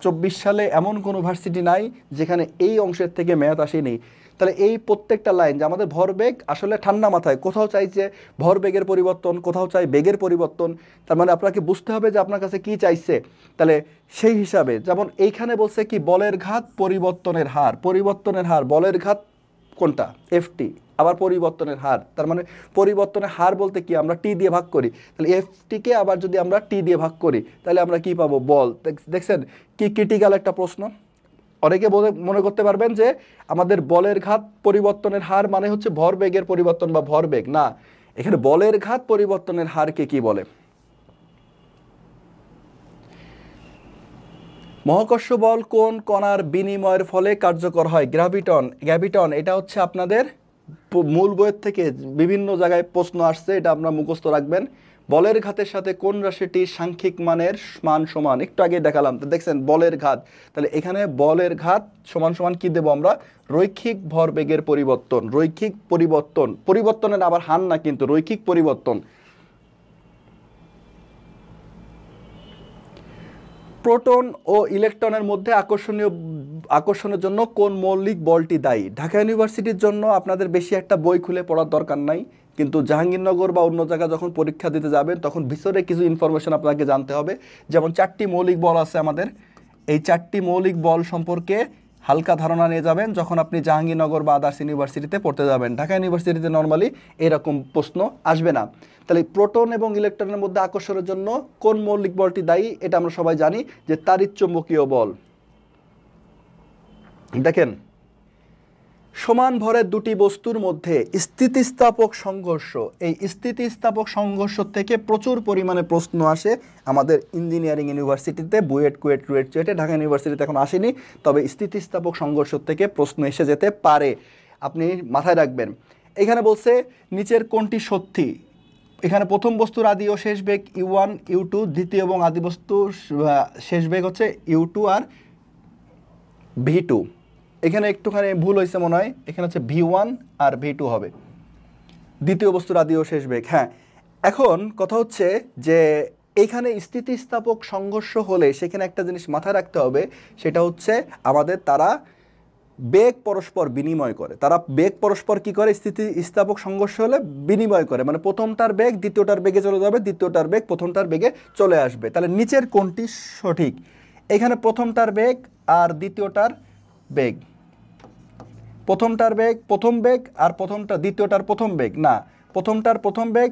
Speaker 1: 24 সালে এমন কোনো ভার্সিটি নাই যেখানে এই অংশের থেকে ম্যাথ আসেনি। তাহলে এই প্রত্যেকটা লাইন যে আমাদের ভরবেগ আসলে ঠান্ডা মাথায়, কোথাও চাইছে ভরবেগের পরিবর্তন, কোথাও চাই বেগের পরিবর্তন, তার মানে আপনাকে বুঝতে হবে যে আপনার কাছে কি চাইছে। তাহলে সেই হিসাবে যেমন এইখানে বলছে কি বলের ঘাত পরিবর্তনের হার, পরিবর্তনের হার বলের ঘাত কোনটা এফটি, আবার পরিবর্তনের হার, তার মানে পরিবর্তনের হার বলতে কি আমরা টি দিয়ে ভাগ করি, তাহলে এফটিকে আবার যদি আমরা টি দিয়ে ভাগ করি তাহলে আমরা কি পাবো বল। দেখছেন কি ক্রিটিক্যাল একটা প্রশ্ন। অনেকে মনে করতে পারবেন যে আমাদের বলের ঘাত পরিবর্তনের হার মানে হচ্ছে ভরবেগের পরিবর্তন বা ভরবেগ, না, এখানে বলের ঘাত পরিবর্তনের হারকে কি বলে। মহাকর্ষ বল কোন কণার বিনিময়ের ফলে কার্যকর হয়? গ্র্যাভিটন। গ্র্যাভিটন এটা হচ্ছে আপনাদের মূল বইয়ের থেকে বিভিন্ন জায়গায় প্রশ্ন আসছে, এটা আপনারা মুখস্থ রাখবেন। বলের ঘাতের সাথে কোন রাশিটি সাংখ্যিক মানের মান সমান, একটু আগে দেখালাম তো, দেখছেন বলের ঘাত, তাহলে এখানে বলের ঘাত সমান সমান কি দেবো আমরা, রৈখিক ভরবেগের পরিবর্তন, রৈখিক পরিবর্তন, পরিবর্তনের আবার হার না কিন্তু রৈখিক পরিবর্তন। প্রোটন ও ইলেকট্রনের মধ্যে আকর্ষণের জন্য কোন মৌলিক বলটি দায়ী? ঢাকা ইউনিভার্সিটির জন্য আপনাদের বেশি একটা বই খুলে পড়ার দরকার নাই, কিন্তু জাহাঙ্গীরনগর বা অন্য জায়গায় যখন পরীক্ষা দিতে যাবেন তখন ভিতরে কিছু ইনফরমেশন আপনাকে জানতে হবে। যেমন 4টি মৌলিক বল আছে আমাদের, এই 4টি মৌলিক বল সম্পর্কে হালকা ধারণা নিয়ে যাবেন যখন আপনি জাহাঙ্গীরনগর বা আদার্স ইউনিভার্সিটিতে পড়তে যাবেন। ঢাকা ইউনিভার্সিটিতে নর্মালি এরকম প্রশ্ন আসবে না। তাহলে প্রোটন এবং ইলেকট্রনের মধ্যে আকর্ষণের জন্য কোন মৌলিক বলটি দায়ী? এটা আমরা সবাই জানি যে তাড়িৎচুম্বকীয় বল। দেখেন, সমান ভরের দুটি বস্তুর মধ্যে স্থিতিস্থাপক সংঘর্ষ, এই স্থিতিস্থাপক সংঘর্ষ থেকে প্রচুর পরিমাণে প্রশ্ন আসে আমাদের ইঞ্জিনিয়ারিং ইউনিভার্সিটিতে, বুয়েট, কুয়েট, রুয়েট, চুয়েটে। ঢাকা ইউনিভার্সিটিতে এখন আসেনি, তবে স্থিতিস্থাপক সংঘর্ষ থেকে প্রশ্ন এসে যেতে পারে, আপনি মাথায় রাখবেন। এখানে বলছে নিচের কোনটি সত্যি? এখানে প্রথম বস্তুর আদি ও শেষ বেগ U1 U2, দ্বিতীয় এবং আদি বস্তুর শেষ বেগ হচ্ছে U2 আর V2। এখানে একটুখানি ভুল হয়েছে মনে হয়, এখানে হচ্ছে V1 আর V2 হবে, দ্বিতীয় বস্তুর আদি ও শেষ বেগ। হ্যাঁ, এখন কথা হচ্ছে যে এইখানে স্থিতিস্থাপক সংঘর্ষ হলে সেখানে একটা জিনিস মাথায় রাখতে হবে, সেটা হচ্ছে আমাদের তারা বেগ পরস্পর বিনিময় করে। তারা বেগ পরস্পর কি করে, স্থিতিস্থাপক সংঘর্ষ হলে বিনিময় করে, মানে প্রথমটার বেগ দ্বিতীয়টার বেগে চলে যাবে, দ্বিতীয়টার বেগ প্রথমটার বেগে চলে আসবে। তাহলে নিচের কোনটি সঠিক? এখানে প্রথমটার বেগ আর দ্বিতীয়টার বেগ, প্রথমটার বেগ প্রথম বেগ আর দ্বিতীয়টার প্রথম বেগ না, প্রথমটার প্রথম বেগ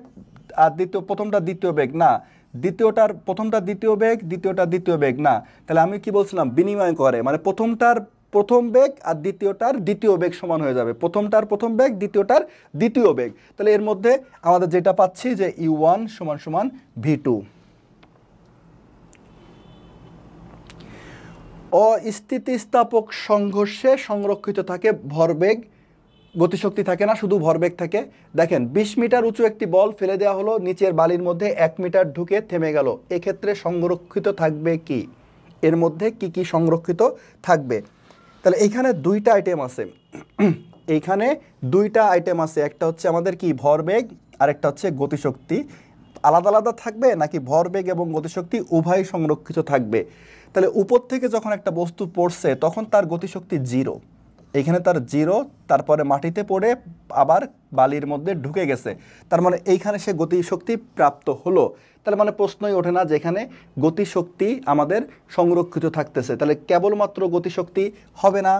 Speaker 1: আর প্রথমটার দ্বিতীয় বেগ না, দ্বিতীয়টার প্রথমটা দ্বিতীয় বেগ, দ্বিতীয়টার দ্বিতীয় বেগ না। তাহলে আমি কি বলছিলাম, বিনিময় করে, মানে প্রথমটার প্রথম বেগ আর দ্বিতীয়টার দ্বিতীয় বেগ সমান হয়ে যাবে, প্রথমটার প্রথম বেগ দ্বিতীয়টার দ্বিতীয় বেগ। তাহলে এর মধ্যে আমাদের যেটা পাচ্ছি যে U1 সমান সমান V2। অস্থিতিস্থাপক সংঘর্ষে সংরক্ষিত থাকে ভরবেগ, গতিশক্তি থাকে না, শুধু ভরবেগ থাকে। দেখেন 20 মিটার উঁচু একটি বল ফেলে দেওয়া হলো নিচের বালির মধ্যে, 1 মিটার ঢুকে থেমে গেল, এক্ষেত্রে সংরক্ষিত থাকবে কি? এর মধ্যে কি কি সংরক্ষিত থাকবে? তাহলে এইখানে দুইটা আইটেম আছে, এইখানে দুইটা আইটেম আছে, একটা হচ্ছে আমাদের কি ভরবেগ আর একটা হচ্ছে গতিশক্তি। আলাদা আলাদা থাকবে নাকি ভরবেগ এবং গতিশক্তি উভয় সংরক্ষিত থাকবে? তাহলে উপর থেকে যখন একটা বস্তু পড়ছে তখন তার গতিশক্তি 0, এখানে তার 0, তারপরে মাটিতে পড়ে আবার বালির মধ্যে ঢুকে গেছে, তার মানে এইখানে সে গতিশক্তি প্রাপ্ত হলো। তাহলে মানে প্রশ্নই ওঠে না যে এখানে গতিশক্তি আমাদের সংরক্ষিত থাকতেছে। তাহলে কেবলমাত্র গতিশক্তি হবে না,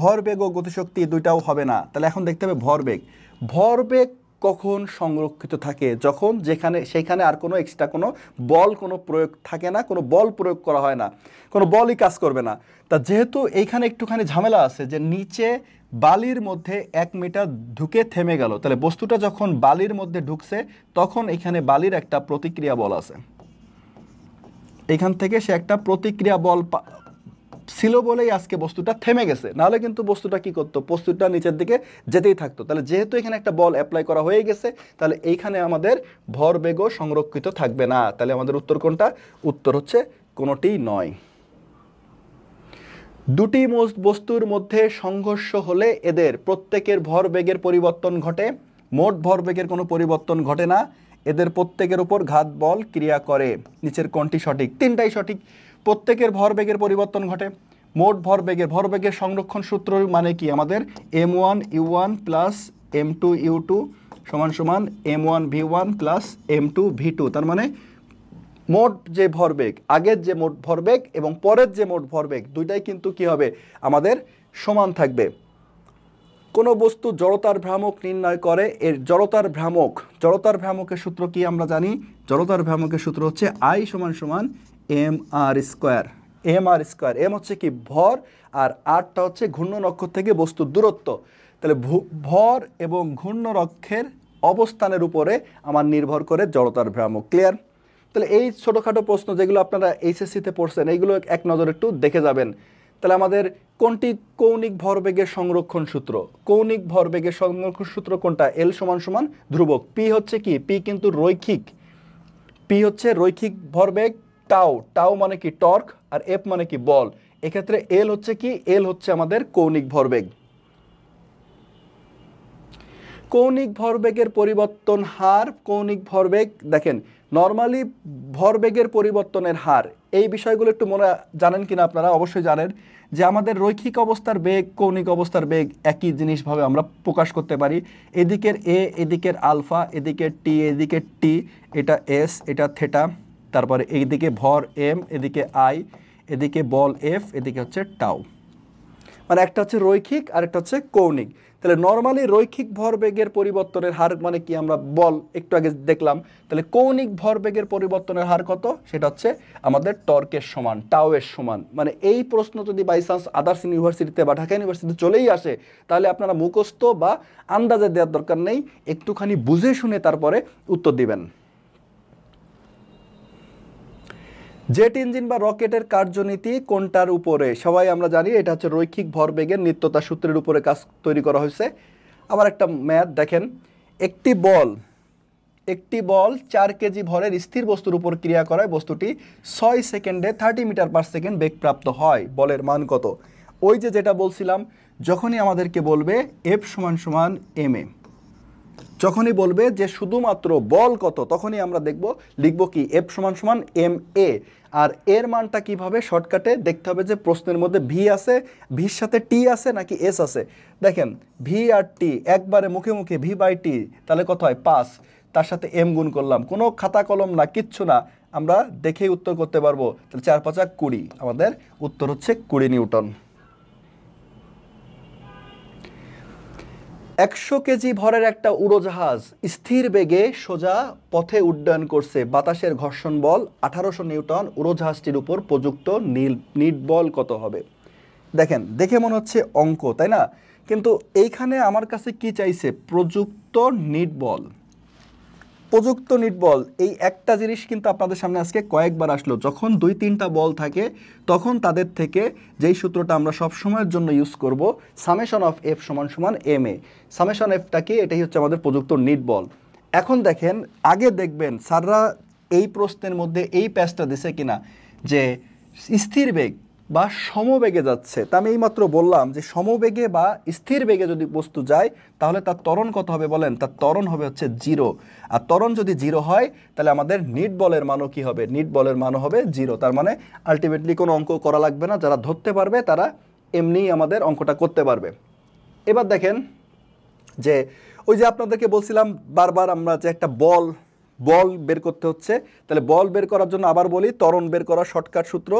Speaker 1: ভরবেগ ও গতিশক্তি দুইটাও হবে না। তাহলে এখন দেখতে হবে ভরবেগ। ভরবেগ কখন সংরক্ষিত থাকে? যখন সেখানে আর কোনো এক্সট্রা কোনো বল কোনো প্রয়োগ থাকে না, কোনো বল প্রয়োগ করা হয় না, কোনো বলই কাজ করবে না। তা যেহেতু এইখানে একটুখানি ঝামেলা আছে যে নিচে বালির মধ্যে 1 মিটার ঢুকে থেমে গেল, তাহলে বস্তুটা যখন বালির মধ্যে ঢুকছে তখন এখানে বালির একটা প্রতিক্রিয়া বল আছে, এখান থেকে সে একটা প্রতিক্রিয়া বল ছিল বলেই আজকে বস্তুটা থেমে গেছে, নাহলে কিন্তু বস্তুটা কি করতো, বস্তুটা নিচের দিকে যেতেই থাকতো। তাহলে যেহেতু এখানে একটা বল অ্যাপ্লাই করা হয়ে গেছে, তাহলে এইখানে আমাদের ভরবেগও সংরক্ষিত থাকবে না। তাহলে আমাদের উত্তর কোনটা? উত্তর হচ্ছে কোনোটি নয়। দুটি বস্তুর মধ্যে সংঘর্ষ হলে এদের প্রত্যেকের ভরবেগের পরিবর্তন ঘটে, মোট ভরবেগের কোনো পরিবর্তন ঘটে না। এদের প্রত্যেকের উপর ঘাত বল ক্রিয়া করে। নিচের কোনটি সঠিক? তিনটাই সঠিক। প্রত্যেকের ভরবেগের পরিবর্তন ঘটে, মোট ভরবেগের সংরক্ষণ সূত্র মানে কি আমাদের m1u1 প্লাস m2u2 সমান সমান m1v1 প্লাস m2v2। তার মানে মোট যে ভরবেগ, আগের যে মোট ভরবেগ এবং পরের যে মোট ভরবেগ দুইটাই কিন্তু কি হবে আমাদের সমান থাকবে। কোনো বস্তু জড়তার ভ্রামক নির্ণয় করে, এর জড়তার ভ্রামকের সূত্র কি আমরা জানি? জড়তার ভ্রামকের সূত্র হচ্ছে I সমান সমান mr স্কোয়ার। এম হচ্ছে কি ভর, আর আরটা হচ্ছে ঘূর্ণন থেকে বস্তুর দূরত্ব। তাহলে ভর এবং ঘূর্ণরক্ষের অবস্থানের উপরে আমার নির্ভর করে জড়তার ভ্রামক। ক্লিয়ার? তাহলে এই ছোটোখাটো প্রশ্ন যেগুলো আপনারা এইচএসসিতে পড়ছেন, এইগুলো এক নজর একটু দেখে যাবেন। তাহলে আমাদের কোনটি কৌণিক ভরবেগের সংরক্ষণ সূত্র? কৌণিক ভরবেগের সংরক্ষণ সূত্র কোনটা? এল সমান সমান ধ্রুবক। পি হচ্ছে কি? পি কিন্তু রৈখিক। পি হচ্ছে রৈখিক ভরবেগ। টাউ মানে কি? টর্ক। আর এফ মানে কি? বল। এক্ষেত্রে এল হচ্ছে কি? এল হচ্ছে আমাদের কৌণিক ভরবেগ। কৌণিক ভরবেগের পরিবর্তন হার। কৌণিক ভরবেগ দেখেন, নর্মালি ভরবেগের পরিবর্তনের হার, এই বিষয়গুলো একটু মনে জানেন কিনা আপনারা? অবশ্যই জানেন যে আমাদের রৈখিক অবস্থার বেগ, কৌণিক অবস্থার বেগ একই জিনিসভাবে আমরা প্রকাশ করতে পারি। এদিকের এ, এদিকের আলফা, এদিকের টি, এদিকের টি, এটা এস, এটা থেটা, তারপরে এইদিকে ভর এম, এদিকে আই, এদিকে বল এফ, এদিকে হচ্ছে টাউ। মানে একটা হচ্ছে রৈখিক আর একটা হচ্ছে কৌণিক। তাহলে নর্মালি রৈখিক ভরবেগের পরিবর্তনের হার মানে কি? আমরা বল একটু আগে দেখলাম। তাহলে কৌণিক ভরবেগের পরিবর্তনের হার কত? সেটা হচ্ছে আমাদের টর্কের সমান, টাউ এর সমান। মানে এই প্রশ্ন যদি বাই চান্স আদার্স ইউনিভার্সিটিতে বা ঢাকা ইউনিভার্সিটিতে চলেই আসে, তাহলে আপনারা মুখস্থ বা আন্দাজে দেওয়ার দরকার নেই, একটুখানি বুঝে শুনে তারপরে উত্তর দিবেন। জেট ইঞ্জিন বা রকেটের কার্যনীতি কোনটার উপরে? সবাই আমরা জানি এটা হচ্ছে রৈখিক ভরবেগের নিত্যতা সূত্রের উপরে কাজ তৈরি করা হয়েছে। আবার একটা ম্যাথ দেখেন, একটি বল 4 কেজি ভরের স্থির বস্তুর উপর ক্রিয়া করায় বস্তুটি 6 সেকেন্ডে 30 মিটার পার সেকেন্ড বেগপ্রাপ্ত হয়। বলের মান কত? ওই যে যেটা বলছিলাম, যখনই আমাদেরকে বলবে এফ সমান সমান এম এ, যখনই বলবে যে শুধুমাত্র বল কত, তখনই আমরা লিখব কি এফ সমান সমান এম এ। আর এর মানটা কিভাবে? শর্টকাটে দেখতে হবে যে প্রশ্নের মধ্যে ভি আছে, ভির সাথে টি আছে নাকি এস আছে। দেখেন ভি আর টি একবারে মুখে মুখে ভি বাই টি, তাহলে কত হয়? 5, তার সাথে এম গুণ করলাম, কোনো খাতা কলম না, কিচ্ছু না, আমরা দেখেই উত্তর করতে পারবো। তাহলে 4 5 20, আমাদের উত্তর হচ্ছে 20 নিউটন। 100 কেজি ভরের একটা উড়োজাহাজ স্থির বেগে সোজা পথে উড্ডয়ন করছে। বাতাসের ঘর্ষণ বল 1800 নিউটন। উড়োজাহাজটির উপর প্রযুক্ত নিট বল কত হবে? দেখেন, দেখে মনে হচ্ছে অঙ্ক, তাই না? কিন্তু এইখানে আমার কাছে কি চাইছে? প্রযুক্ত নিট বল। প্রযুক্ত নিট বল, এই একটা জিনিস কিন্তু আপনাদের সামনে আজকে কয়েকবার আসলো। যখন 2-3টা বল থাকে তখন তাদের থেকে যেই সূত্রটা আমরা সব সময়ের জন্য ইউজ করব, সামেশন অফ এফ সমান সমান এম এ। সামেশন এফটা কি? এটাই হচ্ছে আমাদের প্রযুক্ত নিট বল। এখন দেখেন, আগে দেখবেন স্যাররা এই প্রশ্নের মধ্যে এই প্যাচটা দিছে কিনা যে স্থির বেগ বা সমবেগে যাচ্ছে। তা আমি এইমাত্র বললাম যে সমবেগে বা স্থির বেগে যদি বস্তু যায় তাহলে তার ত্বরণ কত হবে বলেন? তার ত্বরণ হবে হচ্ছে 0। আর ত্বরণ যদি 0 হয় তাহলে আমাদের নিট বলের মানও কি হবে? নিট বলের মানও হবে 0। তার মানে আলটিমেটলি কোনো অঙ্ক করা লাগবে না, যারা ধরতে পারবে তারা এমনিই আমাদের অঙ্কটা করতে পারবে। এবার দেখেন যে ওই যে আপনাদেরকে বলছিলাম বারবার আমরা যে একটা বল বের করতে হচ্ছে। তাহলে বল বের করার জন্য আবার বলি, ত্বরণ বের করার শর্টকাট সূত্র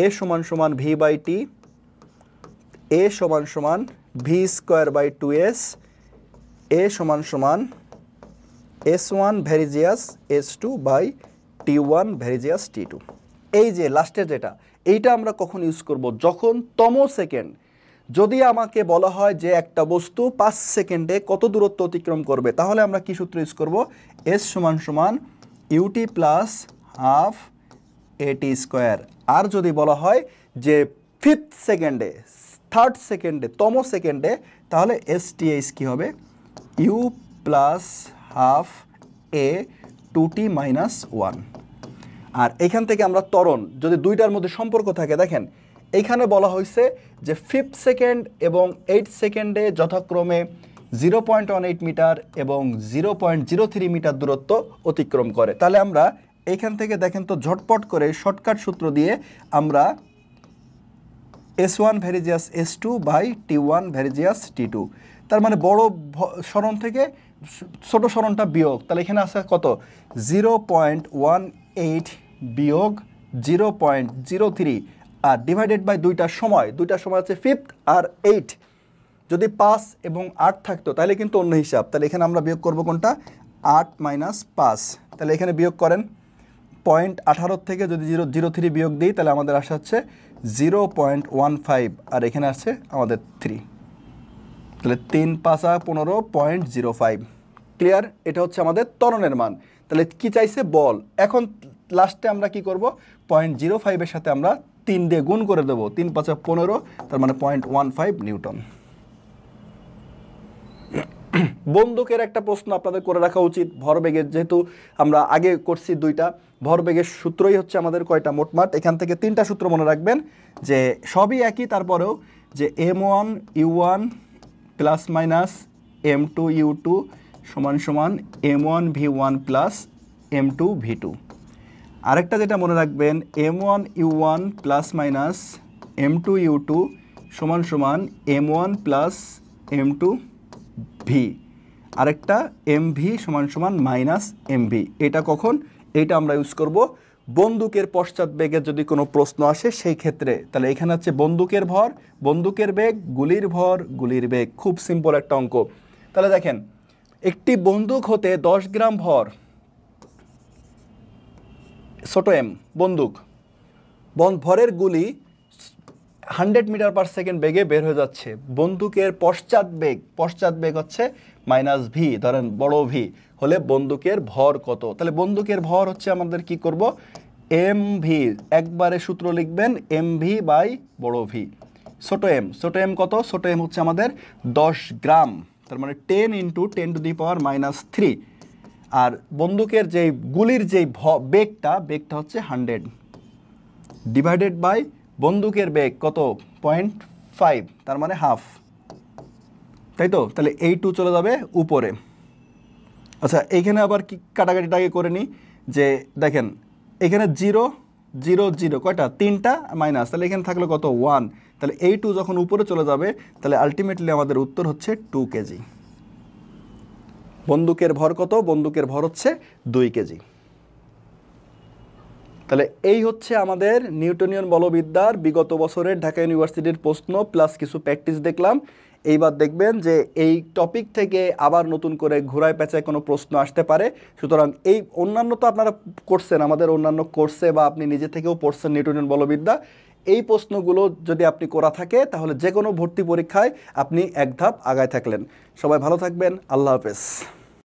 Speaker 1: এ সমান সমান ভি বাই টি, এ সমান সমান ভি স্কোয়ার বাই 2s, এ সমান সমান s1 ভেরিজিয়াস s2 by t1 ভেরিজিয়াস t2। এই যে লাস্টের যেটা, এইটা আমরা কখন ইউজ করব? যখন তম সেকেন্ড, যদি আমাকে বলা হয় যে একটা বস্তু 5 সেকেন্ডে কত দূরত্ব অতিক্রম করবে, তাহলে আমরা কি সূত্র ইউজ করব? এস সমান সমান ইউটি প্লাস হাফ এটি স্কোয়ার। আর যদি বলা হয় যে 5th সেকেন্ডে, 3rd সেকেন্ডে, তম সেকেন্ডে, তাহলে STH কি হবে? U plus half A 2T minus 1। আর এখান থেকে আমরা ত্বরণ যদি দুইটার মধ্যে সম্পর্ক থাকে, দেখেন এইখানে বলা হয়েছে যে 5th সেকেন্ড এবং 8th সেকেন্ডে যথাক্রমে 0.18 মিটার এবং 0.03 মিটার দূরত্ব অতিক্রম করে। তাহলে আমরা এইখান থেকে দেখেন তো ঝটপট করে শর্টকাট সূত্র দিয়ে আমরা S1 ভেরিজিয়াস S2 by T1 ভেরিজিয়াস T2, তার মানে বড় সরণ থেকে ছোট সরণটা বিয়োগ, তাহলে এখানে আসে কত? 0.18 বিয়োগ 0.03 আর ডিভাইডেড বাই দুইটার সময় হচ্ছে 5th আর 8। যদি 5 এবং 8 থাকতো তাহলে কিন্তু অন্য হিসাব। তাহলে এখানে আমরা বিয়োগ করব কোনটা? 8 মাইনাস 5। তাহলে এখানে বিয়োগ করেন 0.18 থেকে যদি 0.03 বিয়োগ দিই তাহলে আমাদের আসা হচ্ছে 0.15 আর এখানে আসছে আমাদের 3। তাহলে 3 5 15.05। ক্লিয়ার? এটা হচ্ছে আমাদের ত্বরণের মান। তাহলে কি চাইছে? বল। এখন লাস্টে আমরা কি করব? 0.05 এর সাথে আমরা 3 দিয়ে গুণ করে দেবো। 3 5 15, তার মানে 0.15 নিউটন। বন্দুকের একটা প্রশ্ন আপনাদের করে রাখা উচিত। ভরবেগের, যেহেতু আমরা আগে করছি দুইটা, ভরবেগের সূত্রই হচ্ছে আমাদের কয়টা মোটমাট? এখান থেকে 3টা সূত্র মনে রাখবেন, যে সবই একই, তারপরেও যে M1 U1 plus minus M2 U2 সমান সমান M1 V1 plus M2 V2। আরেকটা যেটা মনে রাখবেন, M1 U1 plus minus M2 U2 সমান সমান M1 প্লাস M2 V। আরেকটা MV সমান সমান মাইনাস MV। এটা কখন? এটা আমরা ইউজ করব বন্দুকের পশ্চাৎ বেগের যদি কোনো প্রশ্ন আসে সেই ক্ষেত্রে। তাহলে এখানে হচ্ছে বন্দুকের ভর, বন্দুকের বেগ, গুলির ভর, গুলির বেগ। খুব সিম্পল একটা অঙ্ক। তাহলে দেখেন, একটি বন্দুক হতে 10 গ্রাম ভর, ছোট M বন্দুক, ভরের গুলি 100 মিটার পার সেকেন্ড বেগে বের হয়ে যাচ্ছে। বন্দুকের পশ্চাৎ বেগ হচ্ছে মাইনাস ভি, ধরেন বড় ভি হলে বন্দুকের ভর কত? তাহলে বন্দুকের ভর হচ্ছে আমাদের কি করব? MV, একবারে সূত্র লিখবেন MV বাই বড় ভি। ছোট M কত? ছোট M হচ্ছে আমাদের 10 গ্রাম, তার মানে 10 × 10⁻³ আর বন্দুকের যেই গুলির যেই বেগটা হচ্ছে 100 ডিভাইডেড বাই বন্দুকের বেগ কত? 0.5, তার মানে হাফ, তাই তো? তাহলে এই 2 চলে যাবে উপরে। আচ্ছা, এইখানে আবার কি কাটাকাটিটাকে করে নিই, যে দেখেন এখানে 0 0 0 কয়টা? 3টা মাইনাস, তাহলে এখানে থাকলো কত? 1। তাহলে এই 2 যখন উপরে চলে যাবে তাহলে আলটিমেটলি আমাদের উত্তর হচ্ছে 2 কেজি। বন্দুকের ভর কত? বন্দুকের ভর হচ্ছে 2 কেজি। তাহলে এই হচ্ছে আমাদের নিউটনিয়ান বলবিদ্যার বিগত বছরের ঢাকা ইউনিভার্সিটির প্রশ্ন প্লাস কিছু প্র্যাকটিস দেখলাম। এইবার দেখবেন যে এই টপিক থেকে আবার নতুন করে ঘোরায় পেঁচায় কোনো প্রশ্ন আসতে পারে। সুতরাং এই অন্যান্য তো আপনারা করছেন আমাদের অন্যান্য কোর্সে, বা আপনি নিজে থেকেও পড়ছেন নিউটনিয়ান বলবিদ্যা। এই প্রশ্নগুলো যদি আপনি করা থাকে তাহলে যে কোনো ভর্তি পরীক্ষায় আপনি এক ধাপ আগায় থাকলেন। সবাই ভালো থাকবেন। আল্লাহ হাফেজ।